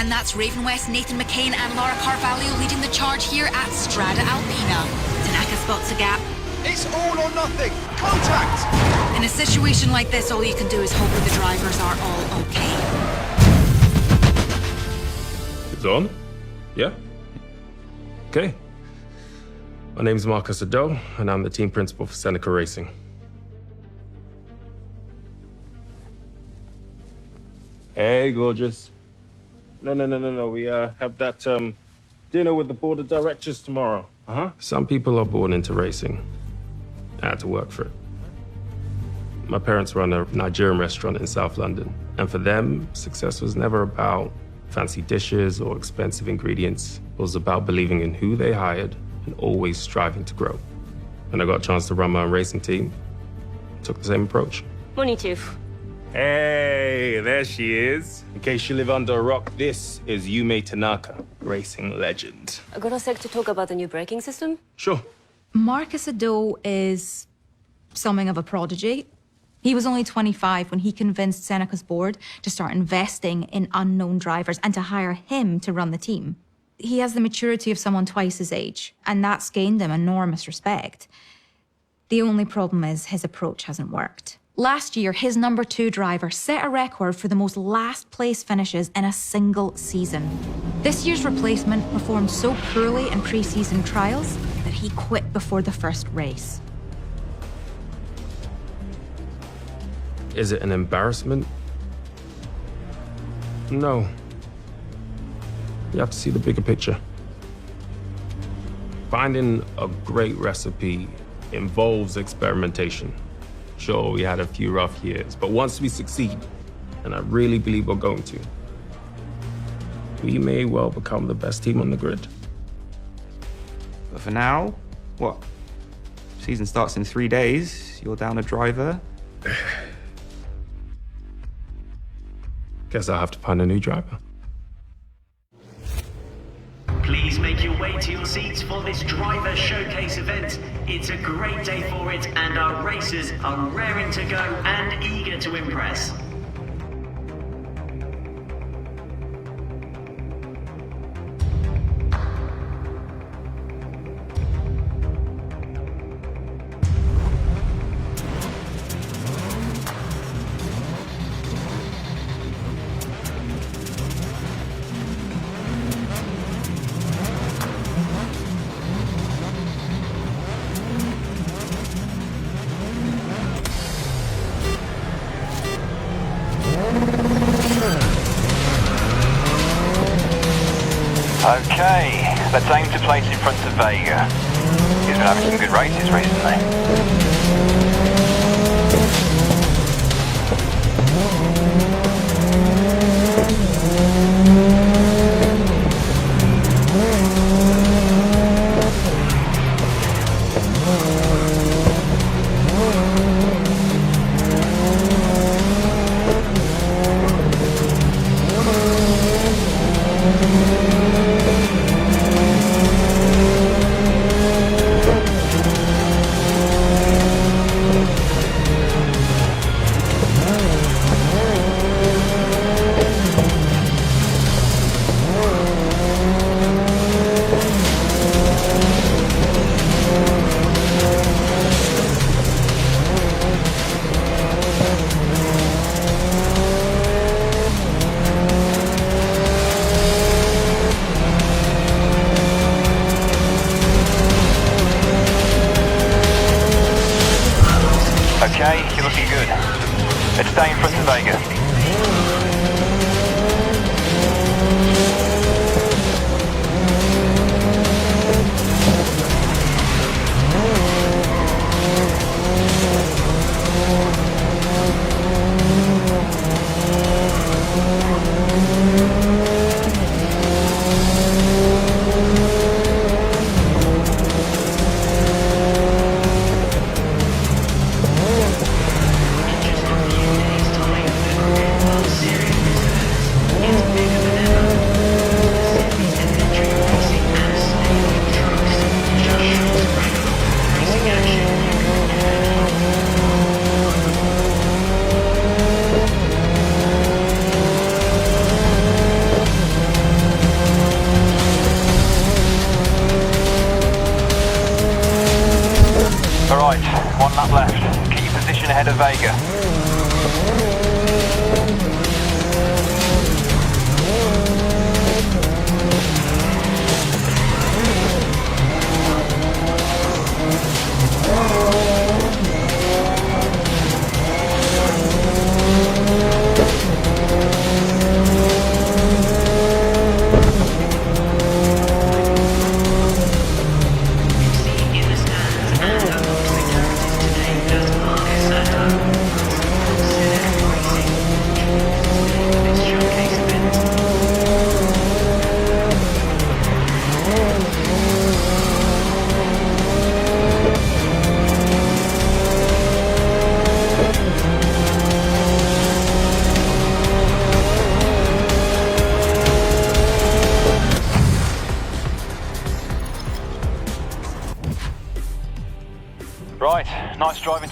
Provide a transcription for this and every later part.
And that's Raven West, Nathan McCain and Laura Carvalho leading the charge here at Strada Alpina. Tanaka spots a gap. It's all or nothing! Contact! In a situation like this, all you can do is hope that the drivers are all okay. It's on? Yeah? Okay. My name's Marcus Ado, and I'm the team principal for Seneca Racing. Hey, gorgeous. No. We have that dinner with the board of directors tomorrow. Some people are born into racing. I had to work for it. My parents run a Nigerian restaurant in South London, and for them, success was never about fancy dishes or expensive ingredients. It was about believing in who they hired and always striving to grow. When I got a chance to run my own racing team, I took the same approach. Money tooth. Hey, there she is. In case you live under a rock, this is Yume Tanaka, racing legend. I got a sec to talk about the new braking system. Sure. Marcus Ado is something of a prodigy. He was only 25 when he convinced Seneca's board to start investing in unknown drivers and to hire him to run the team. He has the maturity of someone twice his age, and that's gained him enormous respect. The only problem is his approach hasn't worked. Last year, his number 2 driver set a record for the most last place finishes in a single season. This year's replacement performed so poorly in pre-season trials that he quit before the first race. Is it an embarrassment? No. You have to see the bigger picture. Finding a great recipe involves experimentation. Sure, we had a few rough years, but once we succeed, and I really believe we're going to, we may well become the best team on the grid. But for now, what? Season starts in 3 days, you're down a driver. Guess I'll have to find a new driver. Please make your way to your seats for this driver showcase event. It's a great day for it, and our racers are raring to go and eager to impress. Okay, let's aim to place in front of Vega. He's been having some good races recently. Okay, you're looking good. Let's stay in front of Vega.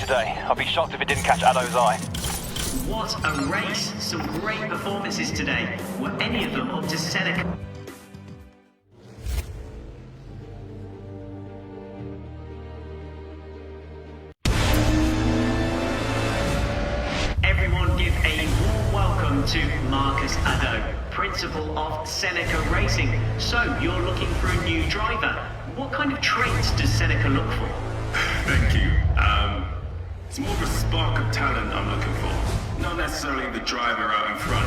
today. I'd be shocked if it didn't catch Addo's eye. What a race! Some great performances today. Were any of them up to Seneca? Everyone give a warm welcome to Marcus Addo, Principal of Seneca Racing. So, you're looking for a new driver. What kind of traits does Seneca look for? Thank you. It's more of a spark of talent I'm looking for. Not necessarily the driver out in front.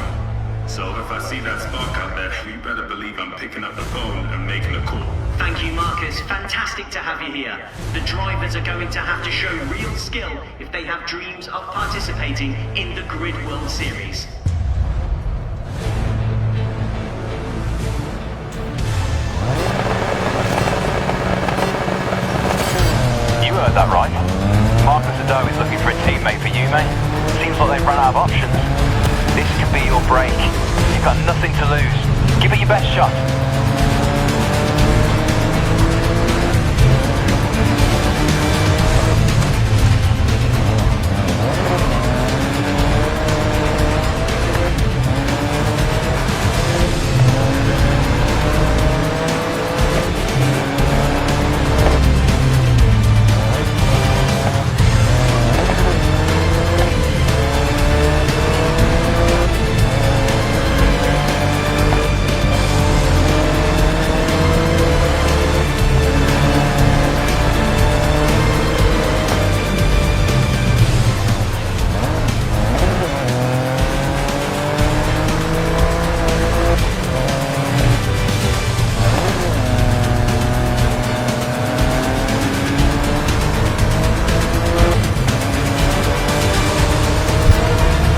So if I see that spark out there, you better believe I'm picking up the phone and making a call. Thank you, Marcus. Fantastic to have you here. The drivers are going to have to show real skill if they have dreams of participating in the Grid World Series. You heard that right. Marcus Addo is looking for a teammate for you, mate. Seems like they've run out of options. This could be your break. You've got nothing to lose. Give it your best shot.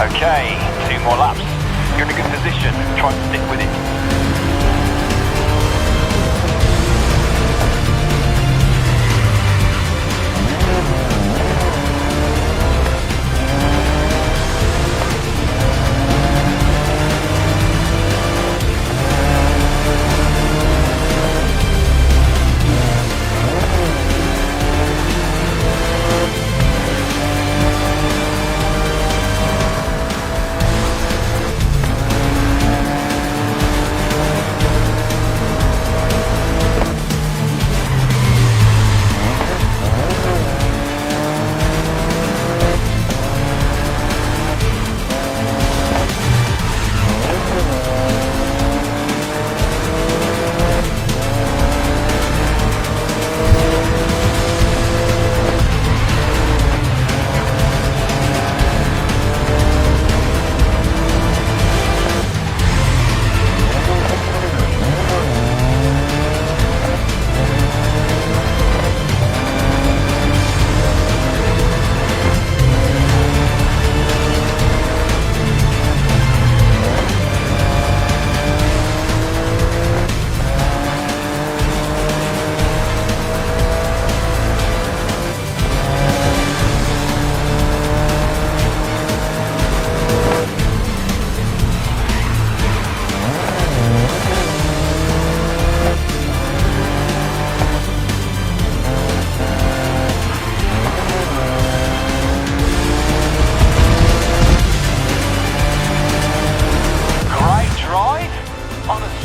Okay, 2 more laps. You're in a good position. Try and stick with it.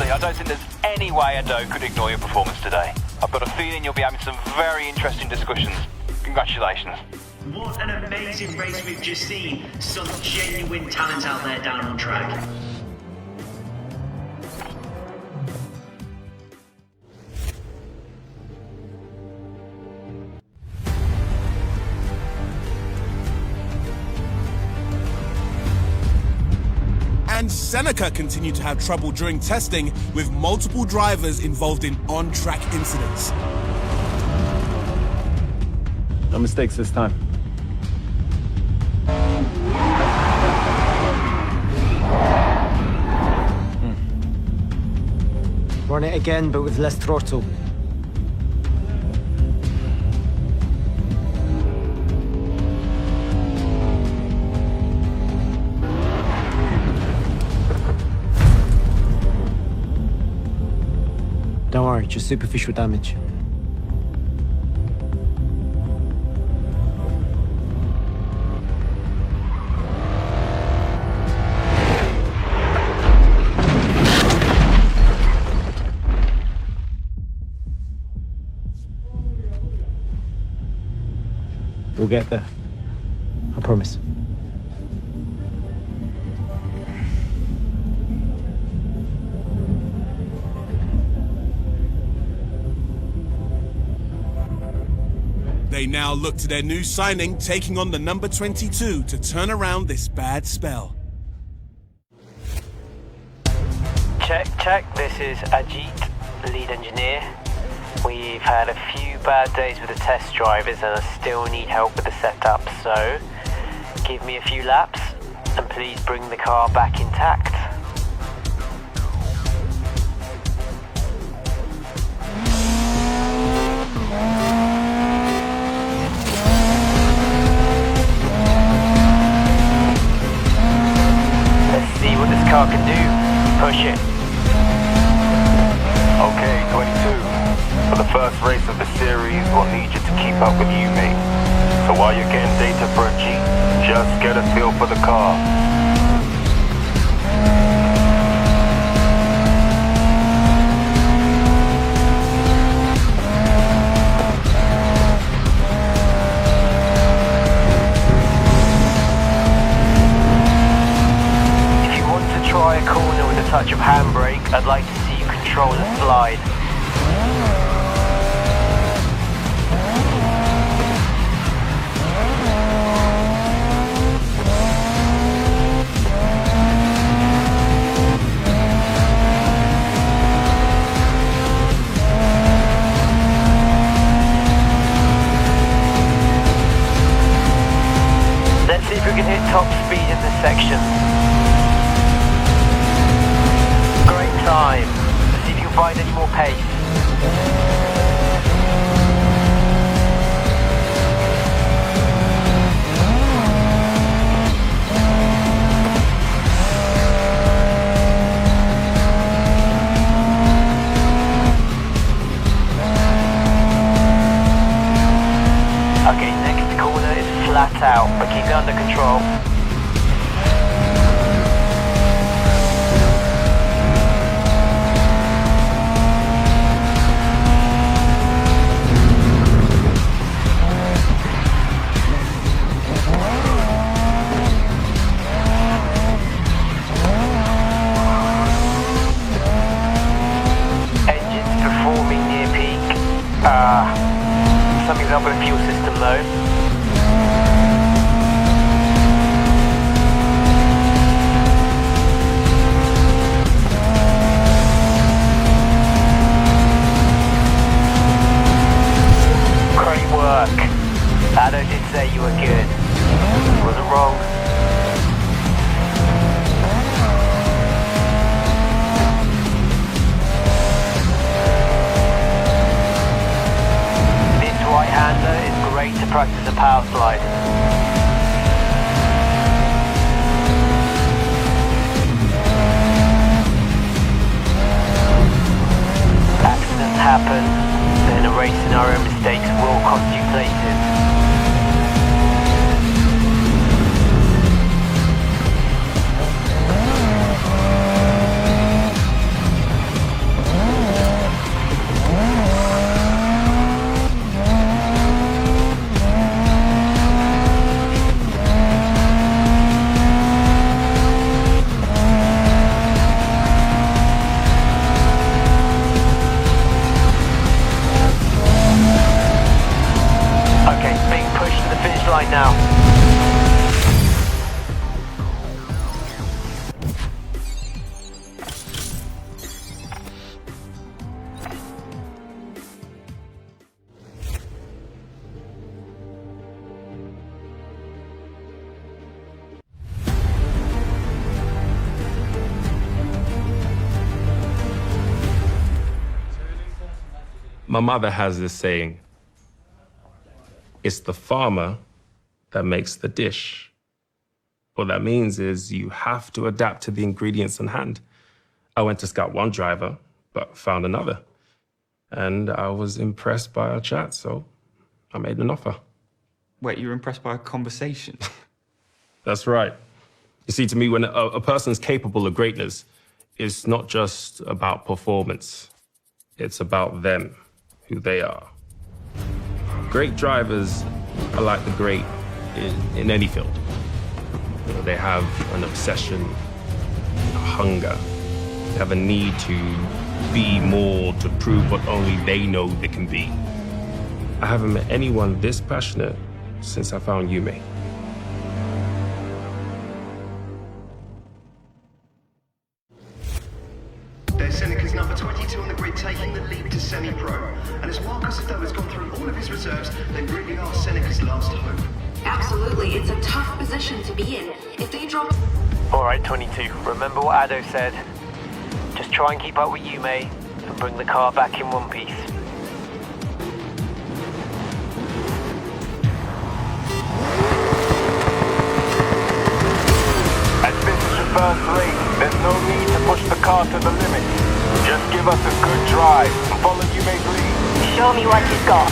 I don't think there's any way Addo could ignore your performance today. I've got a feeling you'll be having some very interesting discussions. Congratulations. What an amazing race we've just seen. Some genuine talent out there down on track. And Seneca continued to have trouble during testing, with multiple drivers involved in on-track incidents. No mistakes this time. Run it again, but with less throttle. Don't worry, just superficial damage. We'll get there. I promise. They now look to their new signing, taking on the number 22 to turn around this bad spell. Check. This is Ajit, lead engineer. We've had a few bad days with the test drivers and I still need help with the setup, so give me a few laps and please bring the car back intact. Let's see what this car can do. Push it. Okay, 22. For the first race of the series, we'll need you to keep up with you, mate. So while you're getting data for a Jeep, just get a feel for the car. If you want to try a corner with a touch of handbrake, I'd like to see you control the slide. Let's see if we can hit top speed in this section. Great time. Let's see if you can find any more pace. Okay, next corner is flat out, but keep it under control. Engine's performing near peak. Something's up with the fuel system though. Great work. Ado did say you were good. Wasn't wrong. This right-hander is great to practice a power slide. Accidents happen, and in a race scenario, mistakes will cost you places. Okay, big push to the finish line now. My mother has this saying, it's the farmer that makes the dish. What that means is you have to adapt to the ingredients on hand. I went to scout one driver, but found another. And I was impressed by our chat, so I made an offer. Wait, you were impressed by a conversation? That's right. You see, to me, when a person's capable of greatness, it's not just about performance. It's about them, who they are. Great drivers are like the great in any field. You know, they have an obsession, a hunger. They have a need to be more, to prove what only they know they can be. I haven't met anyone this passionate since I found Yume. There's Seneca's number 22 on the grid taking the leap to semi-pro. And as Marcus Ado has gone through all of his reserves, they really are Seneca's last hope. Absolutely, it's a tough position to be in. If they drop... Alright, 22, remember what Ado said. Just try and keep up with Yume and bring the car back in one piece. As this is your first race, there's no need to push the car to the limit. Just give us a good drive and follow Yume's lead. Show me what you've got.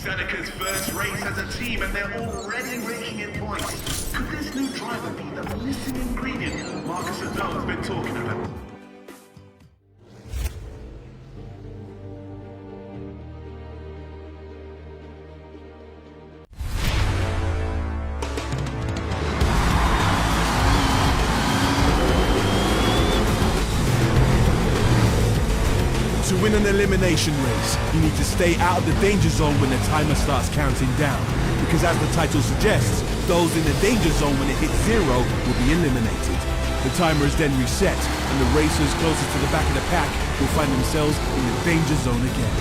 Seneca's first race as a team, and they're already raking in points. Could this new driver be the missing ingredient Marcus Adot's been talking about? To win an elimination race, you need to stay out of the danger zone when the timer starts counting down. Because as the title suggests, those in the danger zone when it hits 0 will be eliminated. The timer is then reset, and the racers closest to the back of the pack will find themselves in the danger zone again.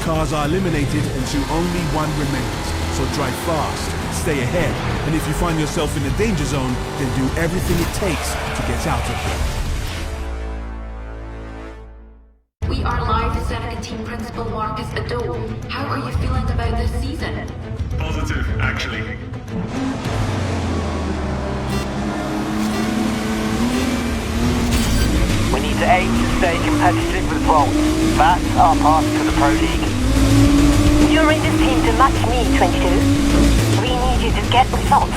Cars are eliminated until only one remains, so drive fast, stay ahead, and if you find yourself in the danger zone, then do everything it takes to get out of there. We are live with Seneca team principal Marcus Adot. How are you feeling about this season? Positive, actually. We need to aim to stay competitive with Volt. That's our path to the Pro League. You're in this team to match me, 22. We need you to get results.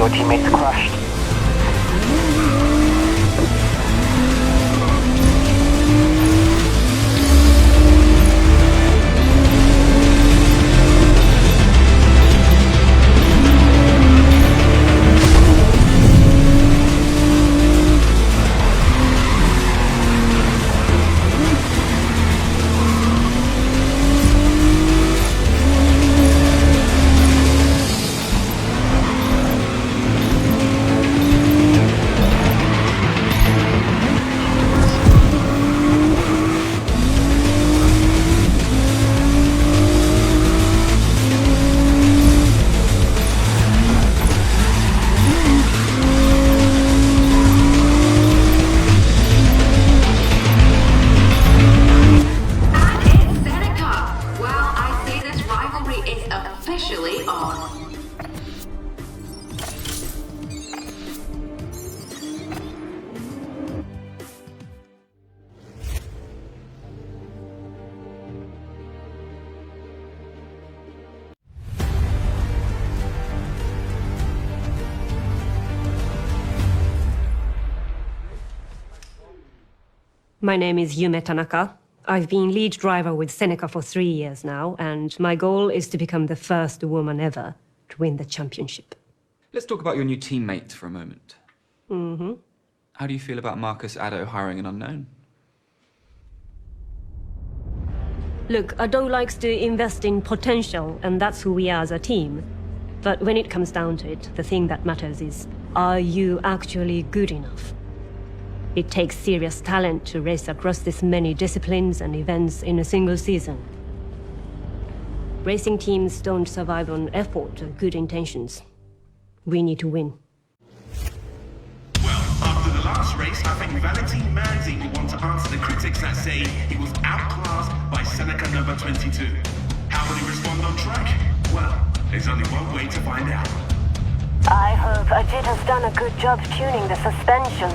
Your teammates crashed. Officially on. My name is Yume Tanaka. I've been lead driver with Seneca for 3 years now, and my goal is to become the first woman ever to win the championship. Let's talk about your new teammate for a moment. Mm-hmm. How do you feel about Marcus Addo hiring an unknown? Look, Addo likes to invest in potential, and that's who we are as a team. But when it comes down to it, the thing that matters is, are you actually good enough? It takes serious talent to race across this many disciplines and events in a single season. Racing teams don't survive on effort or good intentions. We need to win. Well, after the last race, I think Valentine Manzi will want to answer the critics that say he was outclassed by Seneca number 22. How will he respond on track? Well, there's only one way to find out. I hope Ajit has done a good job tuning the suspension.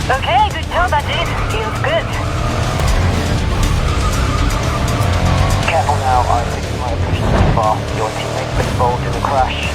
Okay, good job, Ajit. Feels good. Careful now, I think you might have pushed too far. Your teammate's been involved in the crash.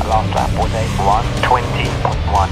Last lap was a 1:20.1.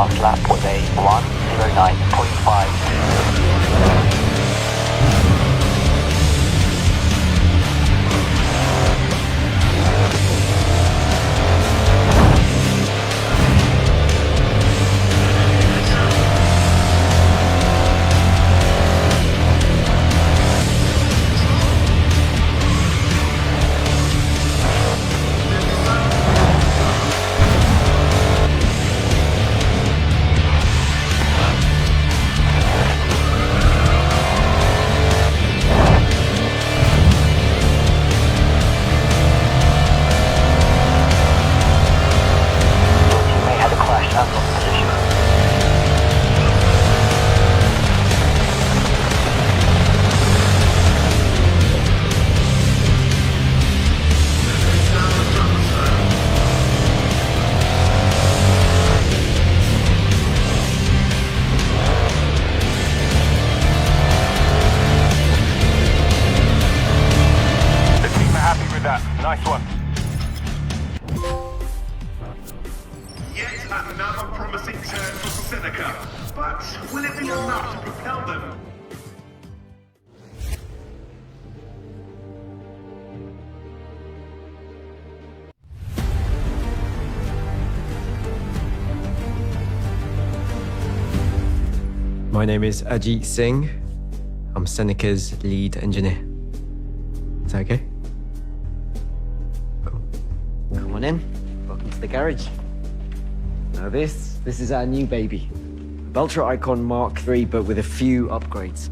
last lap was a 1:09.5. Nice one. Yet another promising turn for Seneca. But will it be enough to propel them? My name is Ajit Singh. I'm Seneca's lead engineer. Is that okay? Cool. Come on in. Welcome to the garage. Now this is our new baby. Valtra Icon Mark III, but with a few upgrades.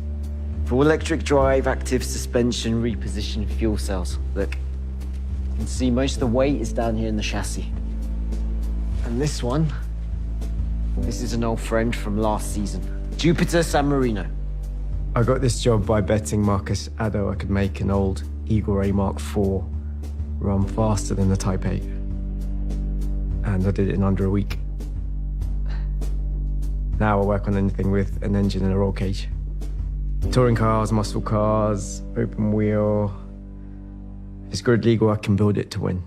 Full electric drive, active suspension, repositioned fuel cells. Look, you can see most of the weight is down here in the chassis. And this is an old friend from last season. Jupiter San Marino. I got this job by betting Marcus Addo I could make an old Eagle Ray Mark IV run faster than the Type 8. And I did it in under a week. Now I work on anything with an engine and a roll cage. Touring cars, muscle cars, open wheel. If it's grid legal, I can build it to win.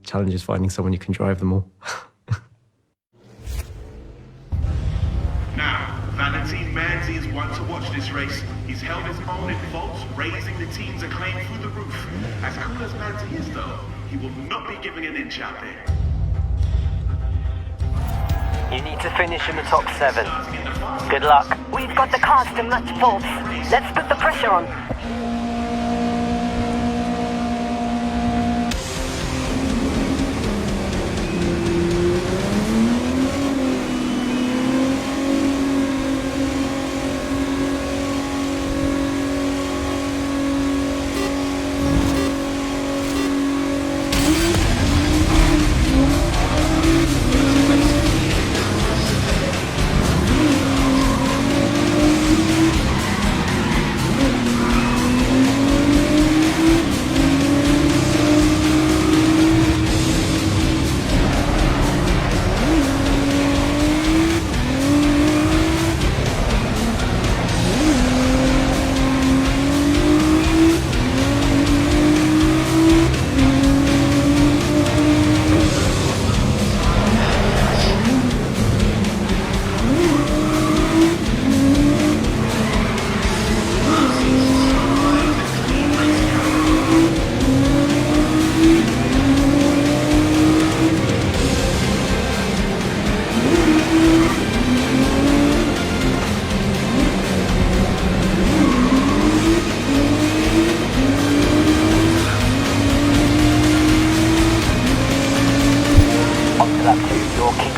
Challenge is finding someone who can drive them all. Now, Valentine Manzi is one to watch this race. He's held his own in vaults, raising the team's acclaim through the roof. As cool as Manzi is, though, he will not be giving an inch out there. You need to finish in the top 7. Good luck. We've got the cars to match vaults. Let's put the pressure on.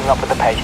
Up with the pace.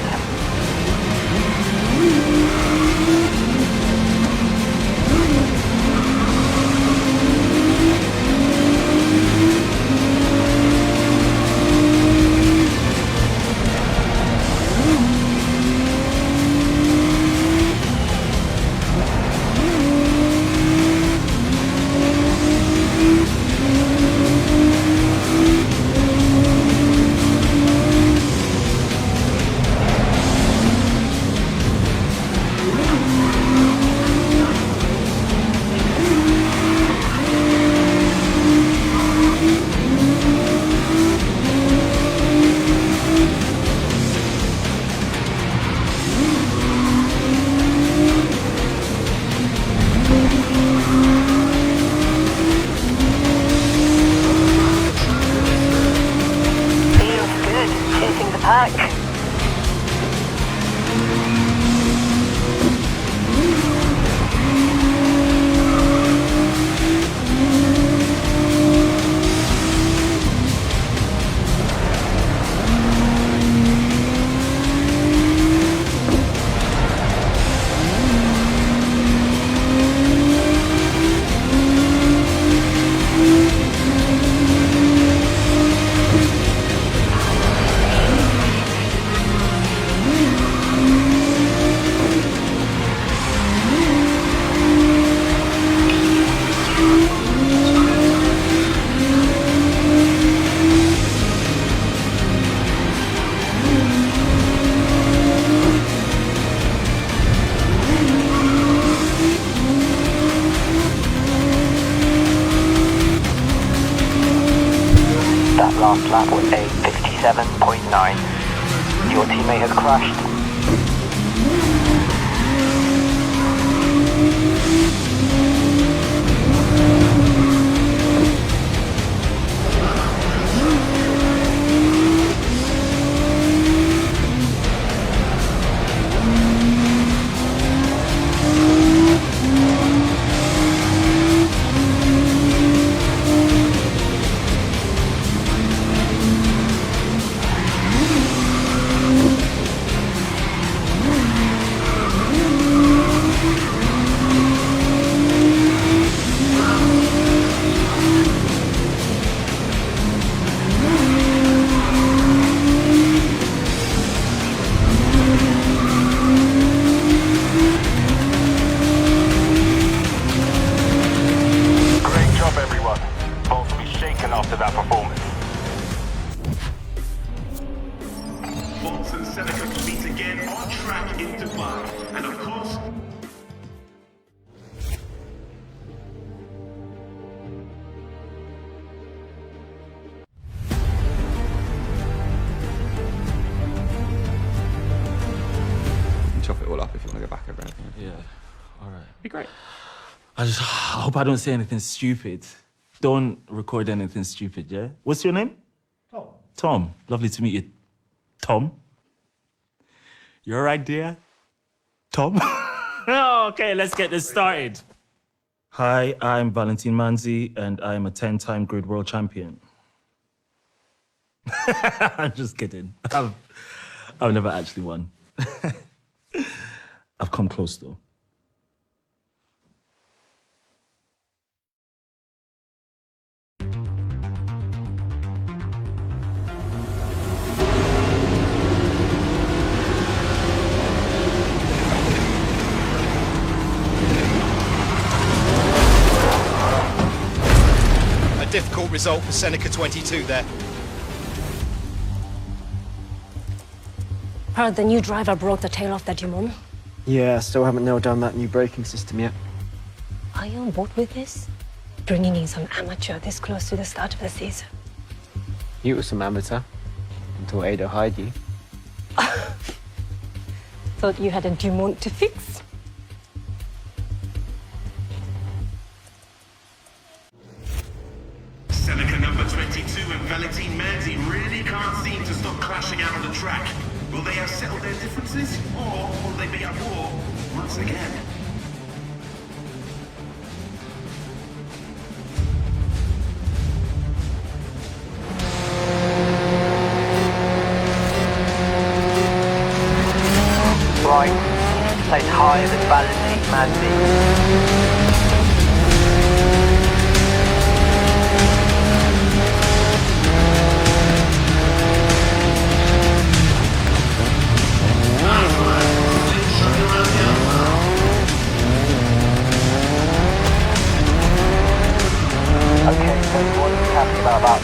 attack. That last lap was a 57.9. Your teammate has crashed. Great job, everyone. Folks will be shaken after that performance. Bolts and Seneca meet again on track in Dubai. And of course, You can chop it all up if you want to go back over anything. Yeah, alright. Be great. I hope I don't say anything stupid. Don't record anything stupid, yeah? What's your name? Tom. Tom. Lovely to meet you. Tom? You're right, dear? Tom? Okay, let's get this started. Hi, I'm Valentin Manzi, and I'm a 10-time grid world champion. I'm just kidding. I've never actually won. I've come close, though. A difficult result for Seneca 22 there. Heard the new driver broke the tail off that Dumont. Yeah, still haven't nailed down that new braking system yet. Are you on board with this? Bringing in some amateur this close to the start of the season. You were some amateur until Ada hired you. Thought you had a Dumont to fix. Seneca number 22 and Valentin Manzi really can't seem to stop clashing out on the track. Will they have settled their differences, or will they be at war once again? Right, place higher than Valentin Manzi. Okay, so what are you happy about that?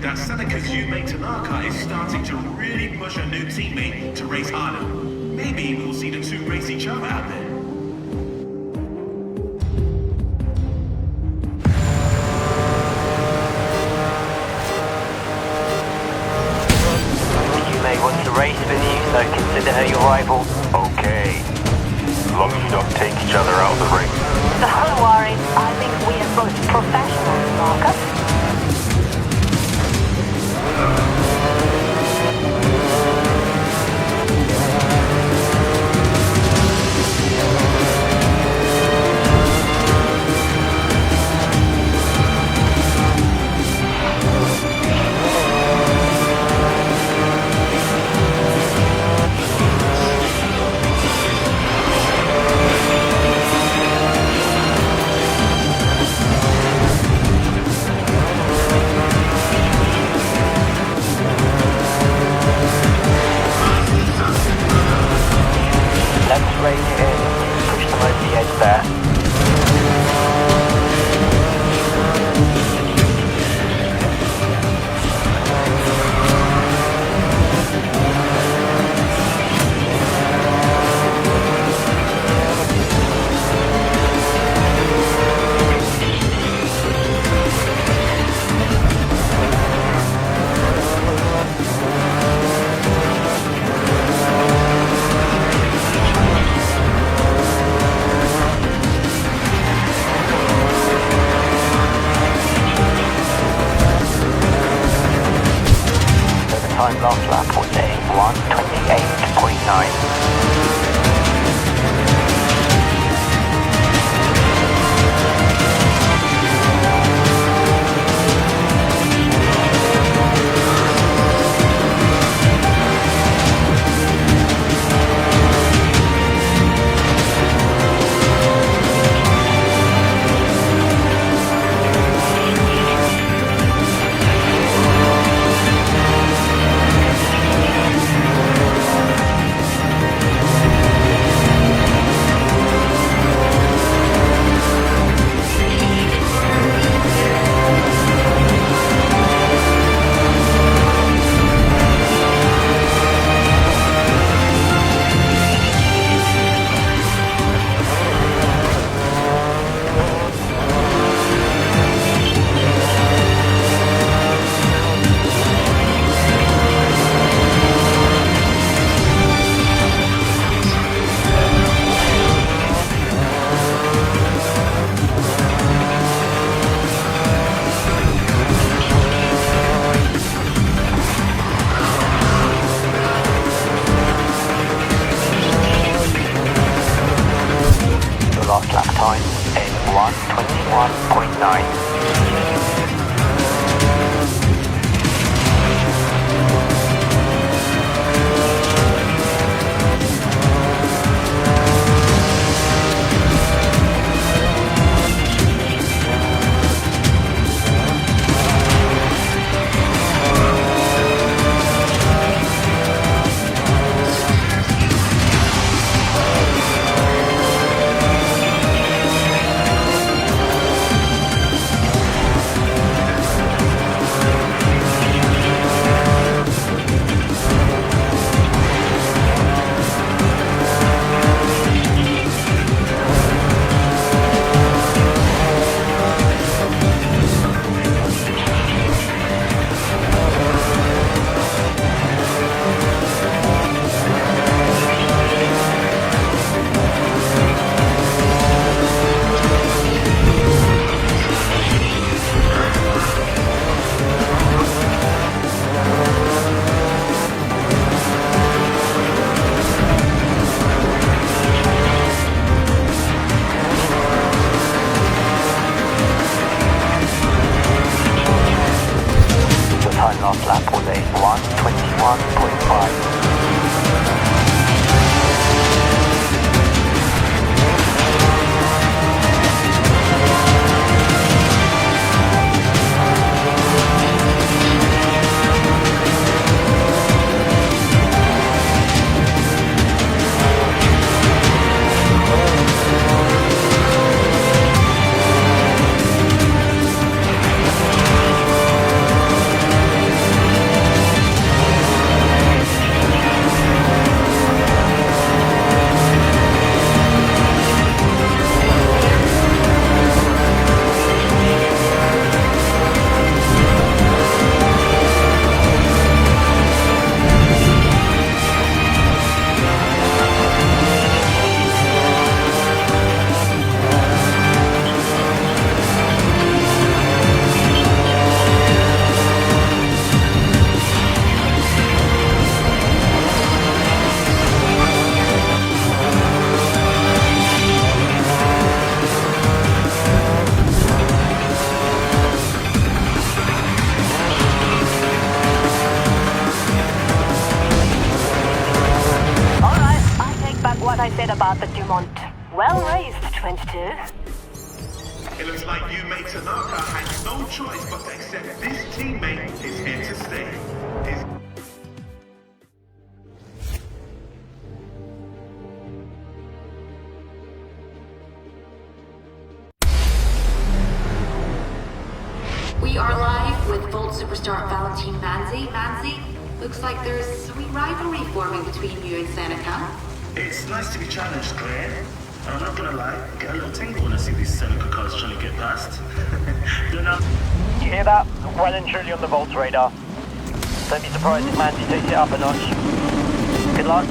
that Seneca's Yume Tanaka is starting to really push a new teammate to race harder. Maybe we'll see the two race each other out there. Yume wants to race with you, so consider her your rival. Okay. As long as you don't take each other out of the ring. Don't worry, I think we are both professionals, Marcus. Let's race it in. Push them over the edge there. Time last lap was a 1:28.9. Last lap time is 1:21.9. what I said about the Dumont. Well raised, 22. It looks like you, mate Tanaka, had no choice but to accept this teammate is here to stay. We are live with Volt superstar Valentine Manzi. Manzi, looks like there's sweet rivalry forming between you and Seneca. It's nice to be challenged, Claire. I'm not gonna lie, get a little tingle when I see these Seneca cars trying to get past. Don't know. You hear that? Well and truly on the Volt's radar. Don't be surprised if Manzi takes it up a notch. Good luck.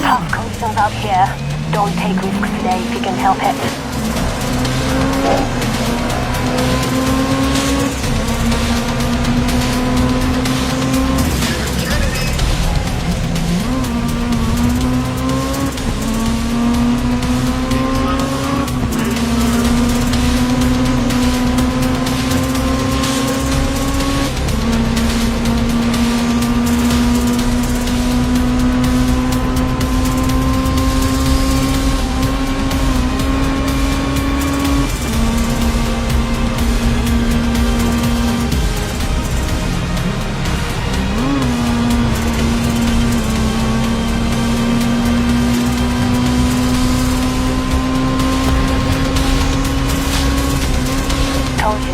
Tough conditions out here. Don't take risks today if you can help it.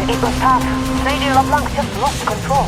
It was tough. Radio LeBlanc just lost control.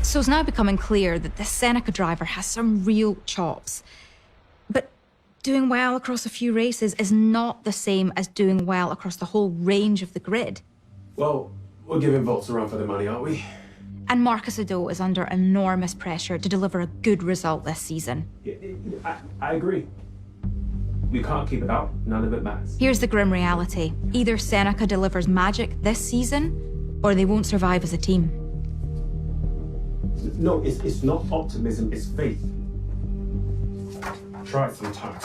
So it's now becoming clear that the Seneca driver has some real chops. But doing well across a few races is not the same as doing well across the whole range of the grid. Well, we're giving Volts a run for the money, aren't we? And Marcus Ado is under enormous pressure to deliver a good result this season. I agree. We can't keep it up. None of it matters. Here's the grim reality. Either Seneca delivers magic this season, or they won't survive as a team. No, it's not optimism, it's faith. Try it sometimes.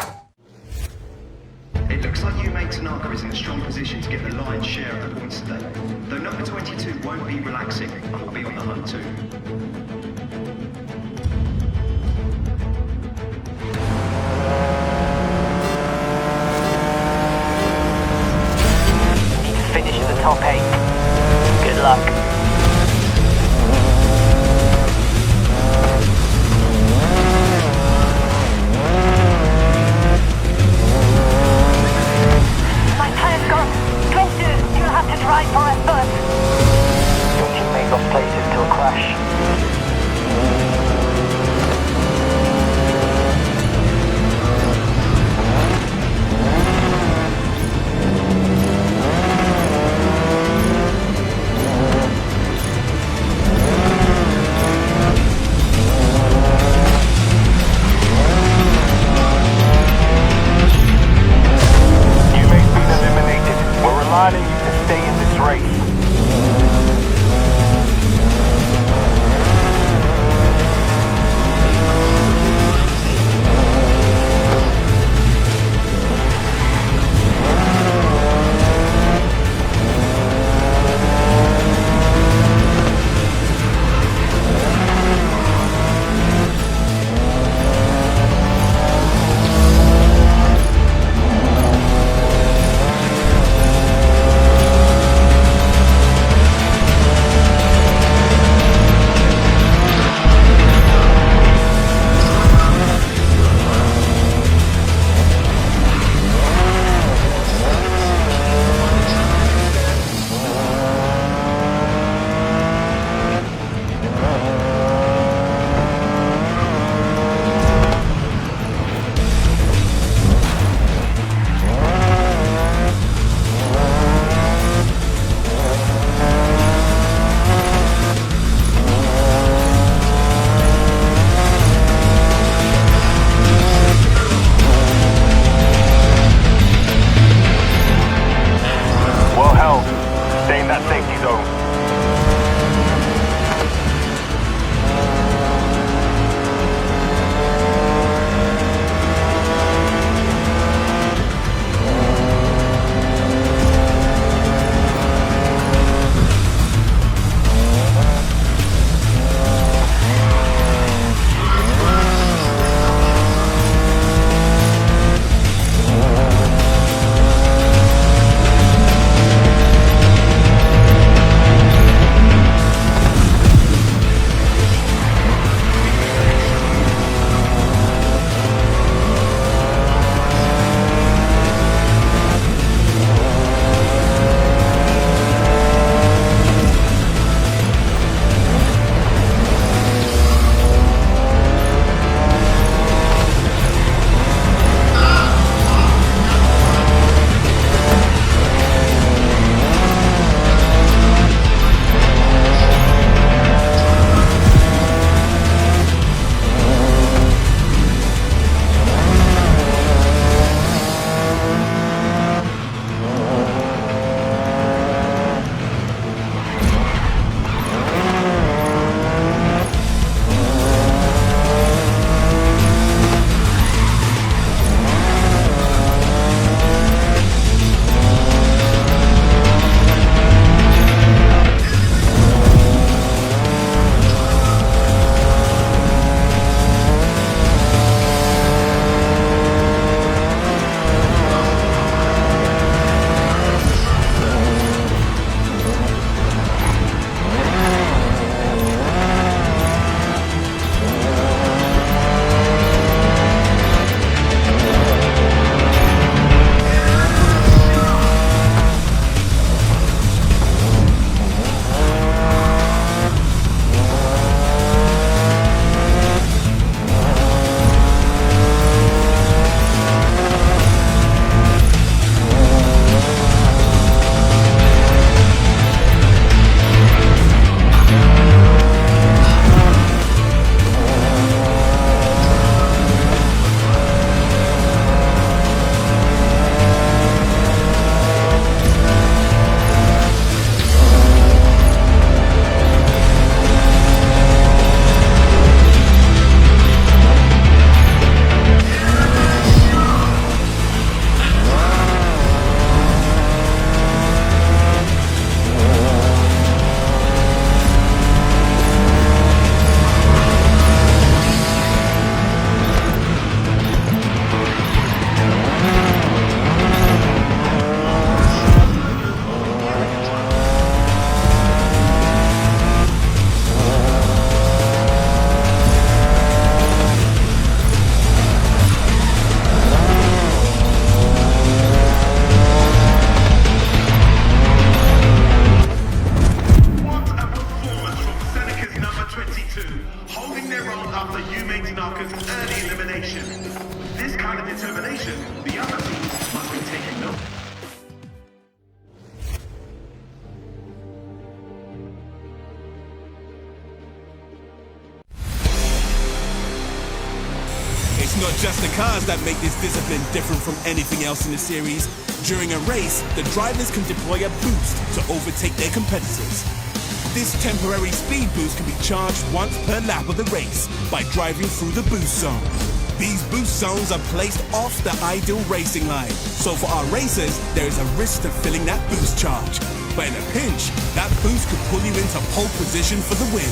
It looks like UMA Tanaka is in a strong position to get the lion's share of the points today. Though number 22 won't be relaxing, I'll be on the hunt too. Finish in the top 8. Good luck. My tire's gone. 22, you'll have to try for it first. Your teammate lost places to a crash. Relying on you to stay in this race. not just the cars that make this discipline different from anything else in the series. During a race, the drivers can deploy a boost to overtake their competitors. This temporary speed boost can be charged once per lap of the race by driving through the boost zone. These boost zones are placed off the ideal racing line, so for our racers, there is a risk to filling that boost charge. But in a pinch, that boost could pull you into pole position for the win.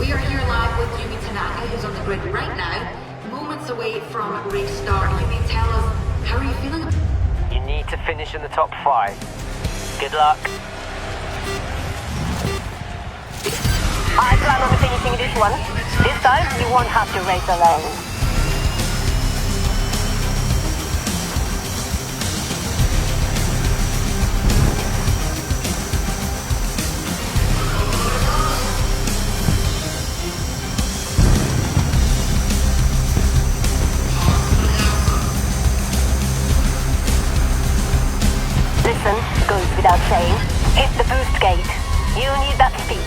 We are here live with Yumi Tanaka, who's on the grid right now. Moments away from race start. Yumi, tell us, how are you feeling? You need to finish in the top 5. Good luck. I plan on finishing this one. This time, you won't have to race alone. Listen, goes without saying. Hit the boost gate. You need that speed.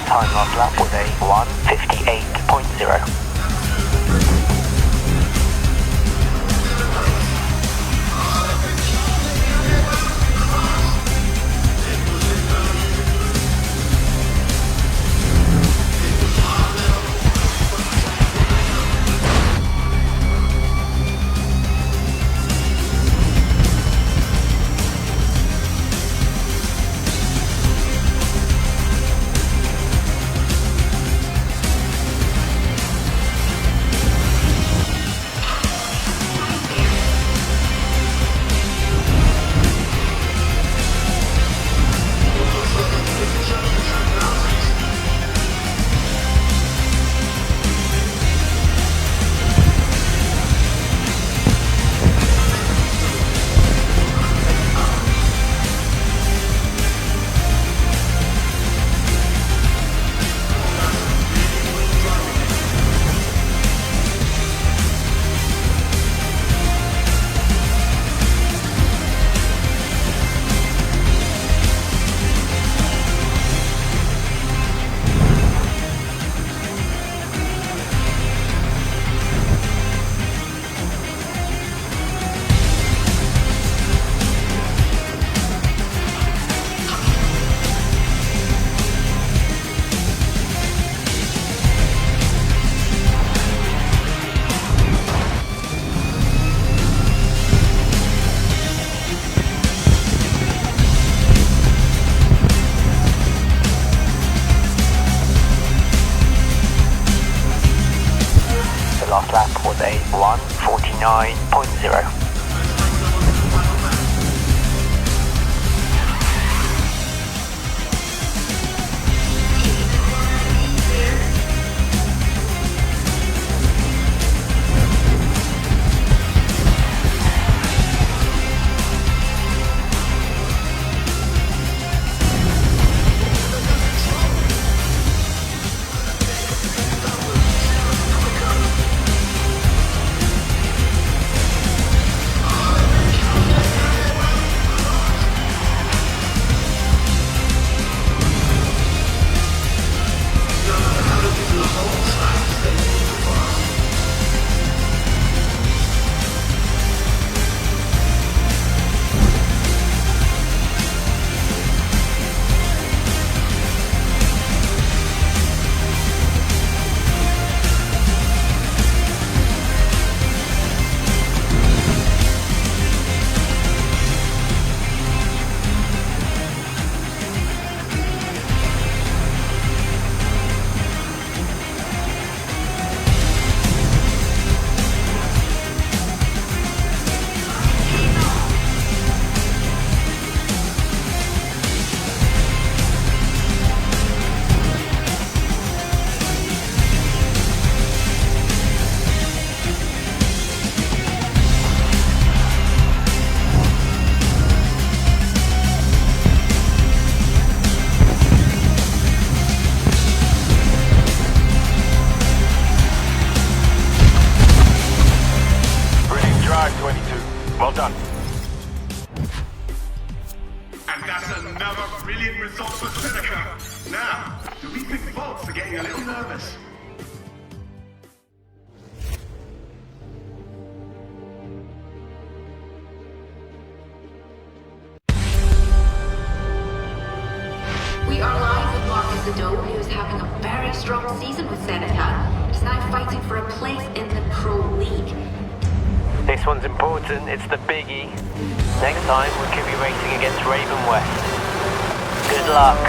Time last lap was a 1:58.0. Last lap was a 1:49.0. That's another brilliant result for Seneca. Now, do we think Volts are getting a little nervous? We are live with Marcus Ado, who is having a very strong season with Seneca and is now fighting for a place in the Pro League. This one's important, it's the biggie. Next time we could be racing against Raven West. Good luck.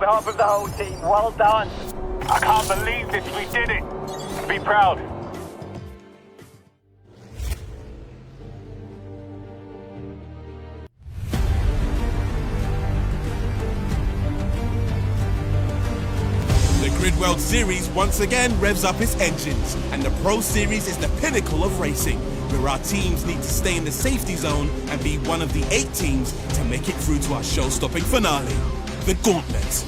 behalf of the whole team, well done. I can't believe this, we did it. Be proud. The Grid World Series once again revs up its engines, and the Pro Series is the pinnacle of racing, where our teams need to stay in the safety zone and be one of the 8 teams to make it through to our show-stopping finale, the Gauntlet.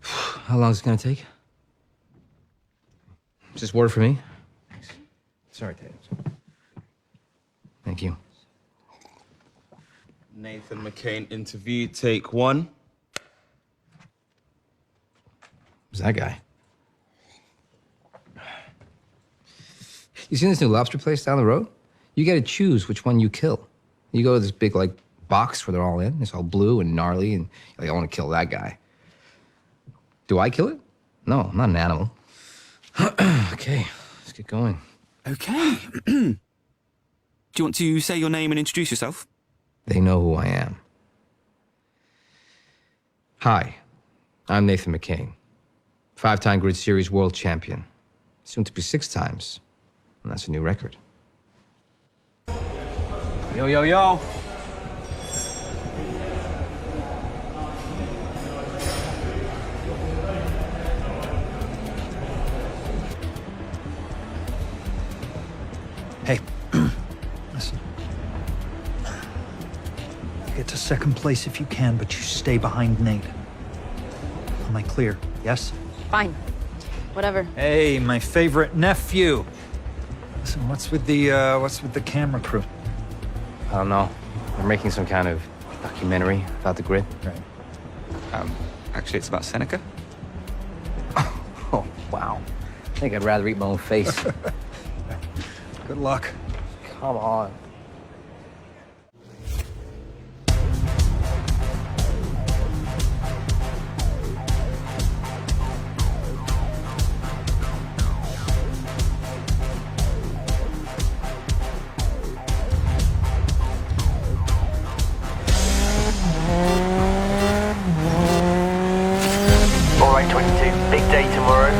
How long is it gonna take? Just word for me? Thanks. Sorry, Tatum. Thank you. Nathan McCain interview, take 1. Who's that guy? You seen this new lobster place down the road? You gotta choose which one you kill. You go to this big, like, box where they're all in. It's all blue and gnarly, and you're like, I want to kill that guy. Do I kill it? No, I'm not an animal. Okay, let's get going. Okay. Do you want to say your name and introduce yourself? They know who I am. Hi, I'm Nathan McCain, 5-time Grid Series world champion. Soon to be 6 times, and that's a new record. Yo, yo, yo. Hey, listen, Get to second place if you can, but you stay behind Nate. Am I clear? Yes? Fine. Whatever. Hey, my favorite nephew. Listen, what's with the camera crew? I don't know. They're making some kind of documentary about the grid. Right. Actually, it's about Seneca. Oh, wow. I think I'd rather eat my own face. Good luck. Come on. Alright, 22, big day tomorrow.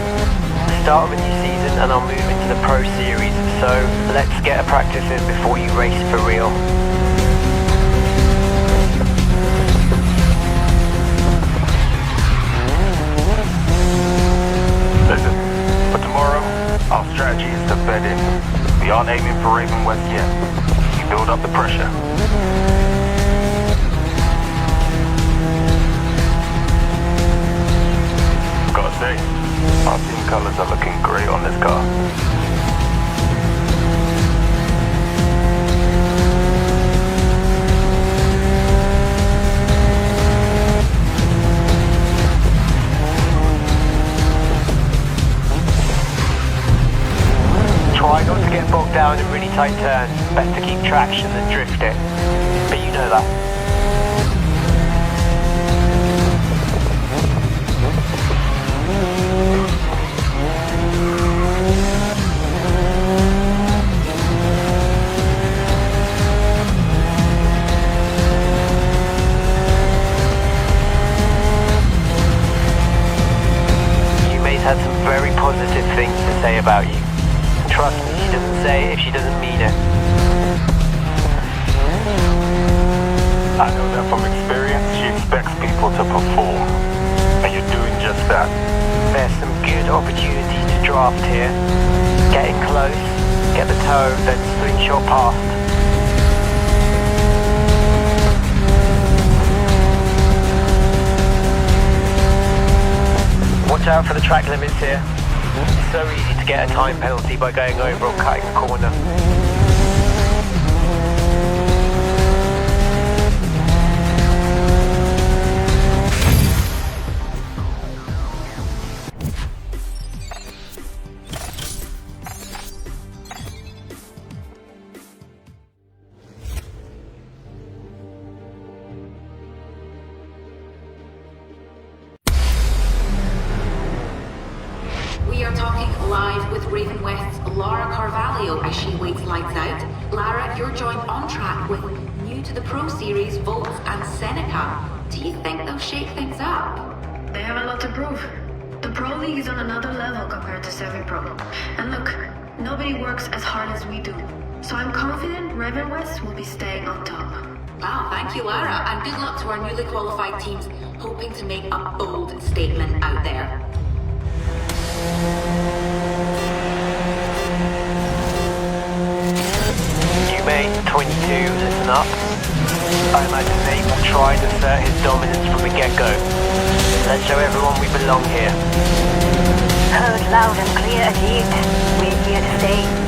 Start of a new season and I'll move into the Pro Series, so let's get a practice in before you race for real. Listen, for tomorrow, our strategy is to bed in. We aren't aiming for Raven West yet. You build up the pressure. Gotta say, our team colors are looking great on this car. Try not to get bogged down in really tight turns. Best to keep traction than drift it. But you know that. Had some very positive things to say about you. Trust me, she doesn't say it if she doesn't mean it. I know that from experience, she expects people to perform. And you're doing just that. There's some good opportunities to draft here. Get in close, get the toe, then slingshot past. Watch out for the track limits here. It's so easy to get a time penalty by going over or cutting a corner. We are talking live with Raven West's Lara Carvalho as she waits lights out. Lara, you're joined on track with new to the Pro Series, Volt and Seneca. Do you think they'll shake things up? They have a lot to prove. The Pro League is on another level compared to Semi-Pro. And look, nobody works as hard as we do. So I'm confident Raven West will be staying on top. Wow, thank you, Lara, and good luck to our newly qualified teams hoping to make a bold statement out there. You may 22, listen up. I imagine Nate will try to assert his dominance from the get-go. Let's show everyone we belong here. Heard loud and clear, Ajit. We're here to stay.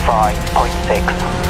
95.6.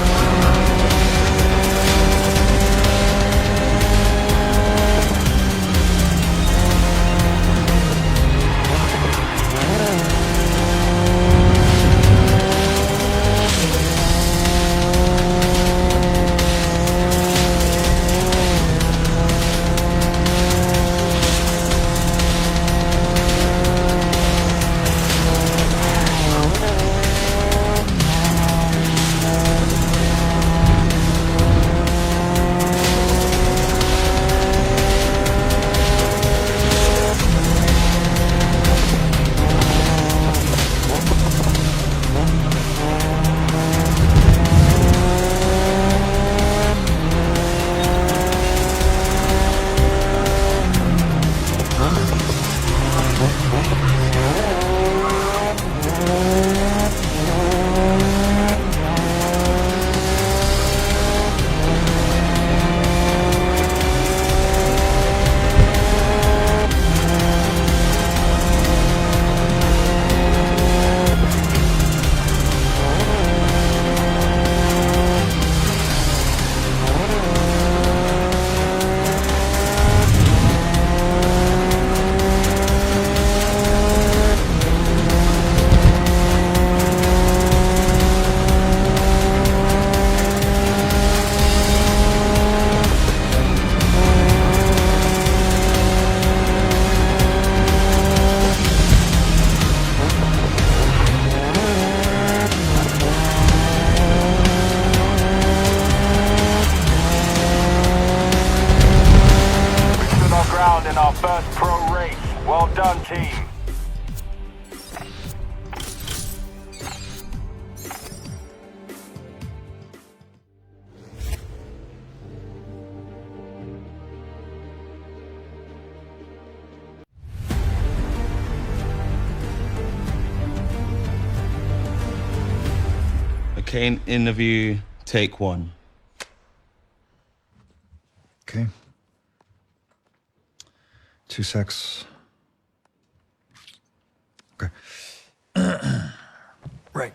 In our first pro race. Well done, team. Okay, interview, take one. Okay. 2 secs. Okay. Right.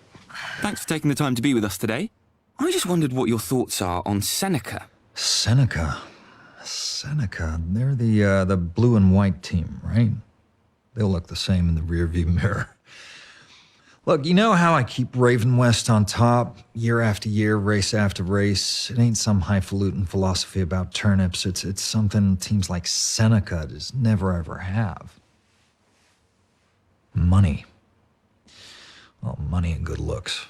Thanks for taking the time to be with us today. I just wondered what your thoughts are on Seneca. Seneca. They're the blue and white team, right? They'll look the same in the rearview mirror. Look, you know how I keep Raven West on top, year after year, race after race? It ain't some highfalutin philosophy about turnips. It's something teams like Seneca just never ever have. Money. Well, money and good looks.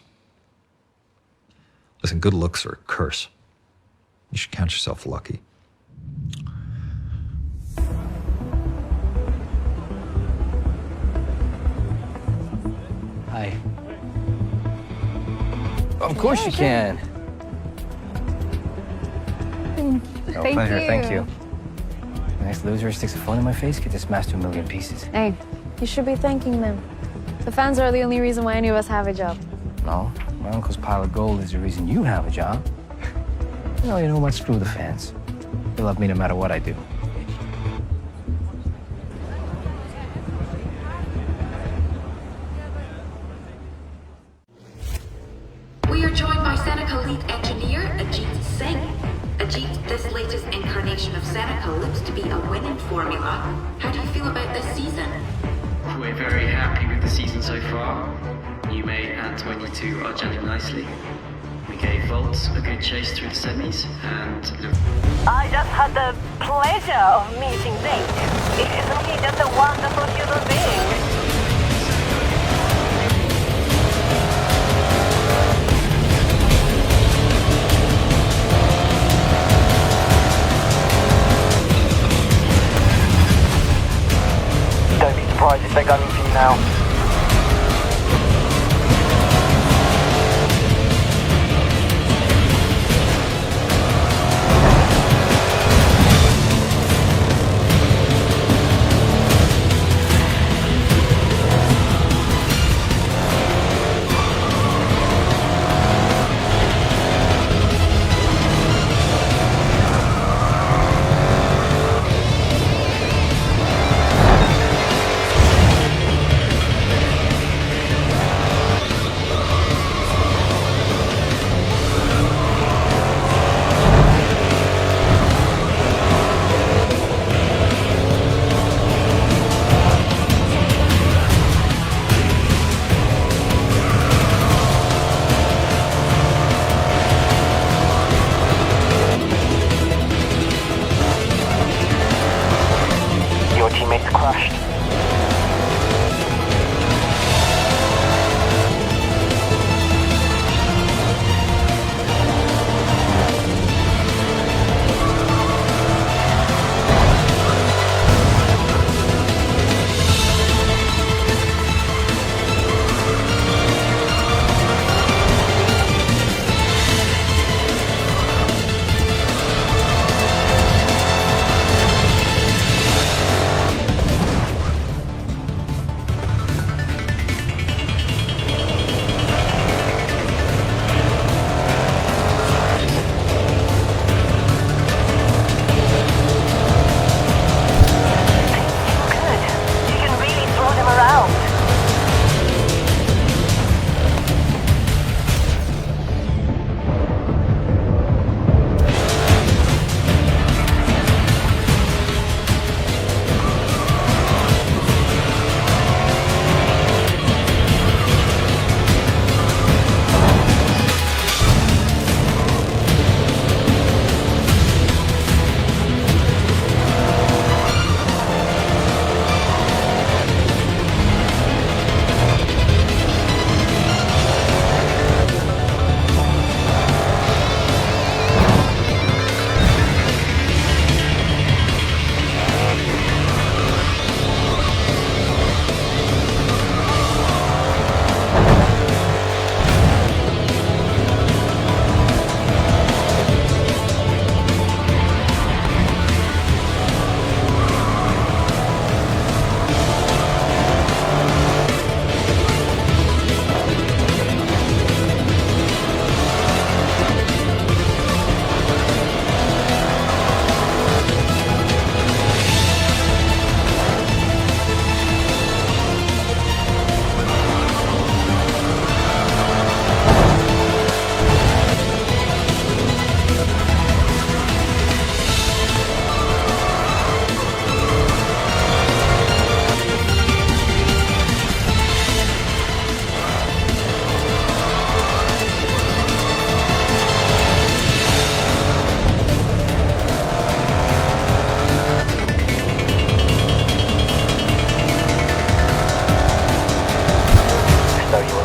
Listen, good looks are a curse. You should count yourself lucky. Hi. Of course you can. Oh, Thank pleasure, you. thank you. The next loser sticks a phone in my face, get this smashed to a million pieces. Hey, you should be thanking them. The fans are the only reason why any of us have a job. No, my uncle's pile of gold is the reason you have a job. You know what? Screw the fans. They love me no matter what I do. We are joined by Seneca lead engineer Ajit Singh. Ajit, this latest incarnation of Seneca looks to be a winning formula. How do you feel about this season? We're very happy with the season so far. May and 22 are gelling nicely. We gave Volt a good chase through the semis, and look. I just had the pleasure of meeting Nate. Isn't he just a wonderful human being? Don't be surprised if they're gunning for you now. crashed.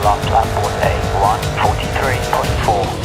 Last lap was a 1:43.4.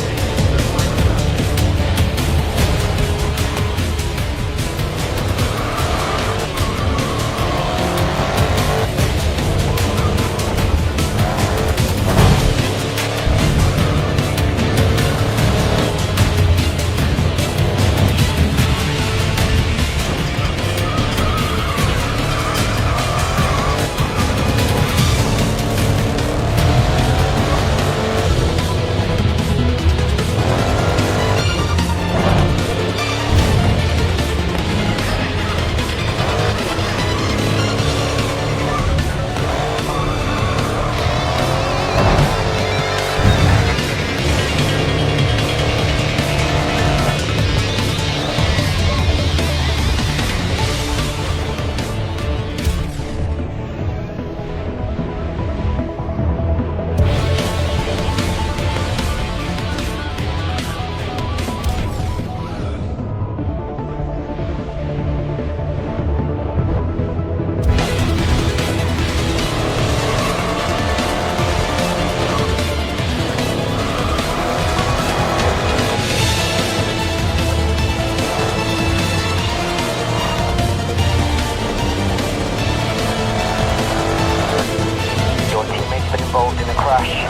Involved in the crash.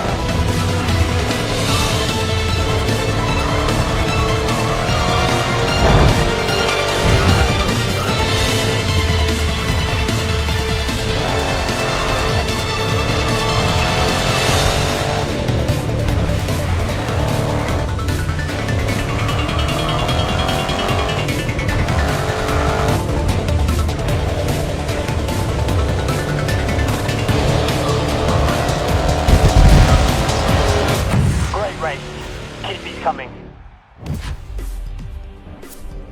Coming.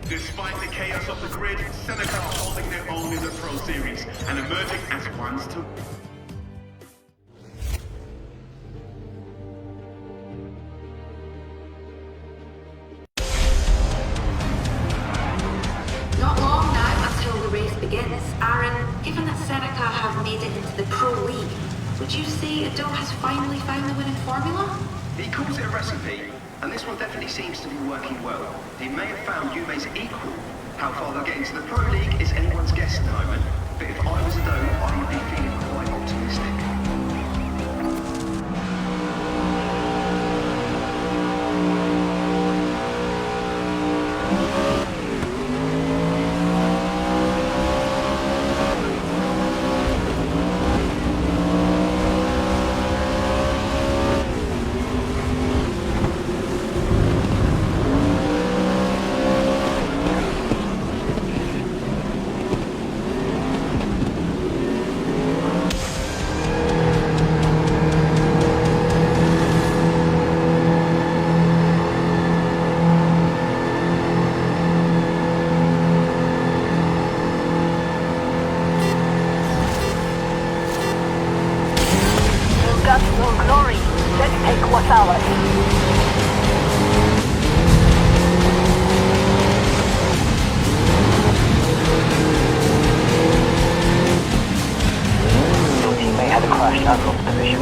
Despite the chaos of the grid, Seneca are holding their own in the Pro Series and emerging as ones to... Not long now until the race begins. Miss Aaron, given that Seneca have made it into the Pro League, would you say Ado has finally found the winning formula? He calls it a recipe, and this one definitely seems to be working well. He may have found Yume's equal. How far they'll get into the Pro League is anyone's guess at the moment, but if I was Ado, I would be feeling quite optimistic. Got no glory. Let's take what's ours. Your teammate had a crash and lost position.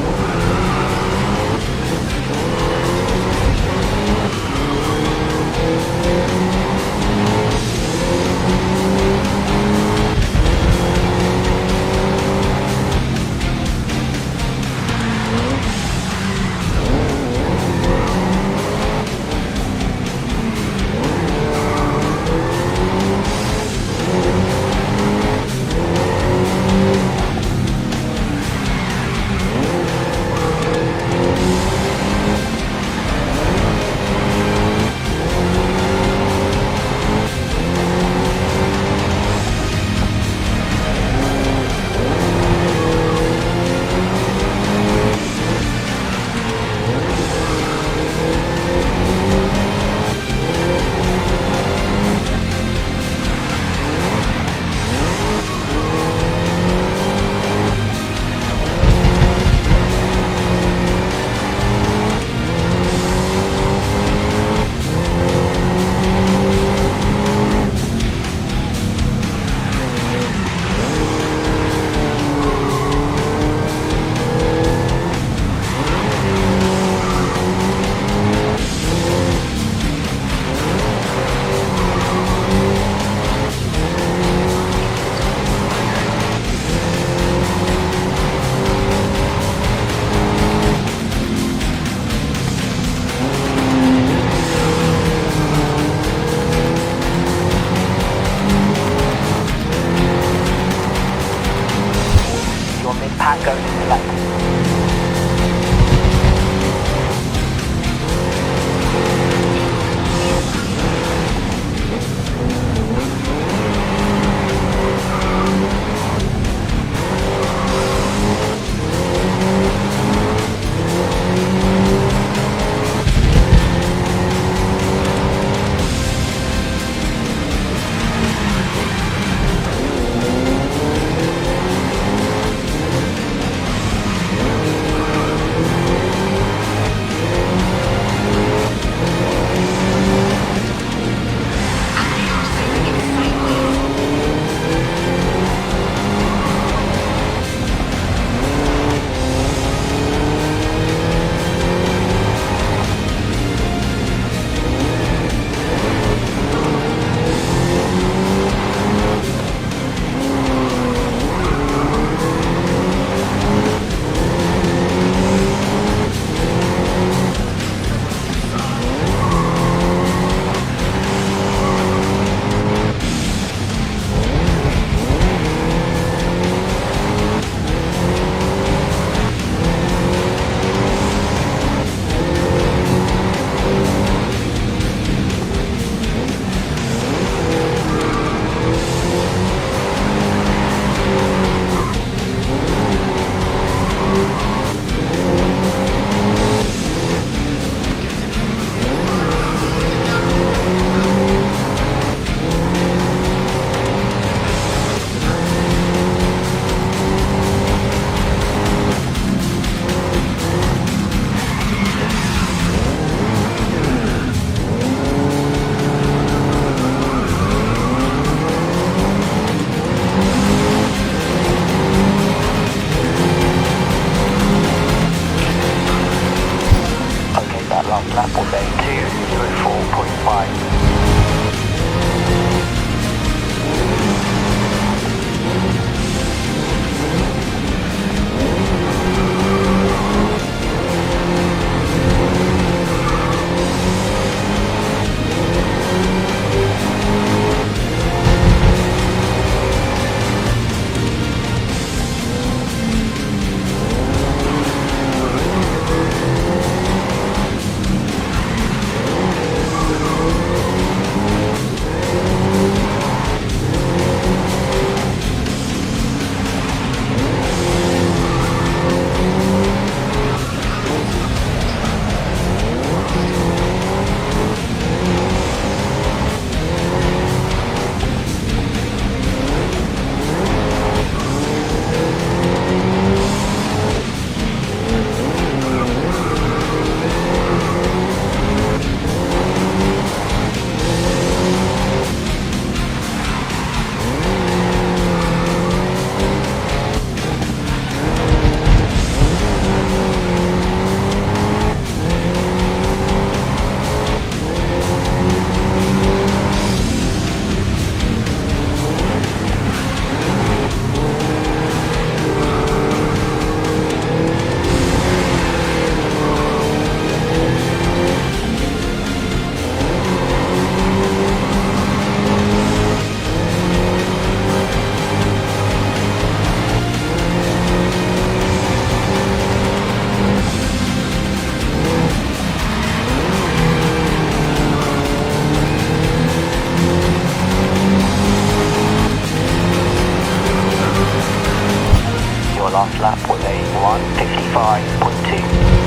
last lap was a 1:55.2.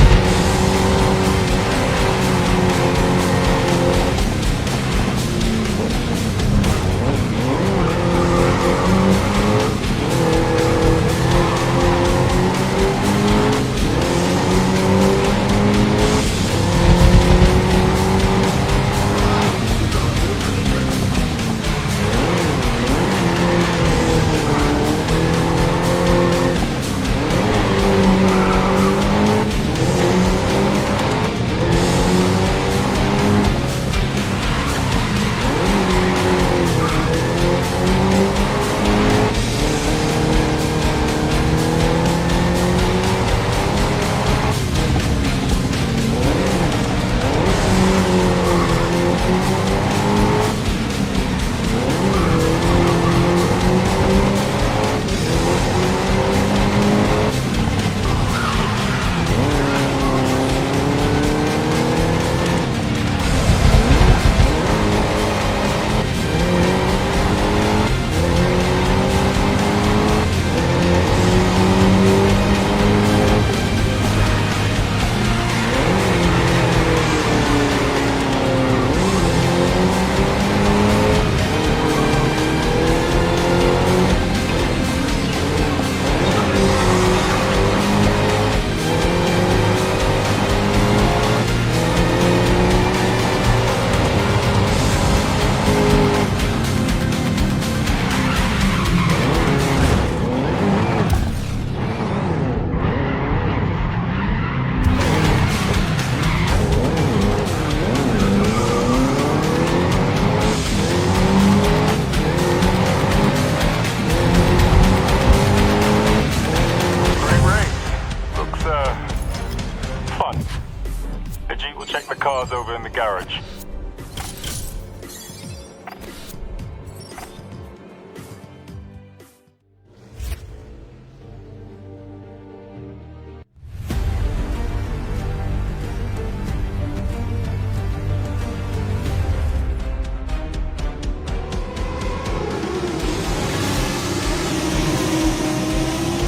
Over in the garage.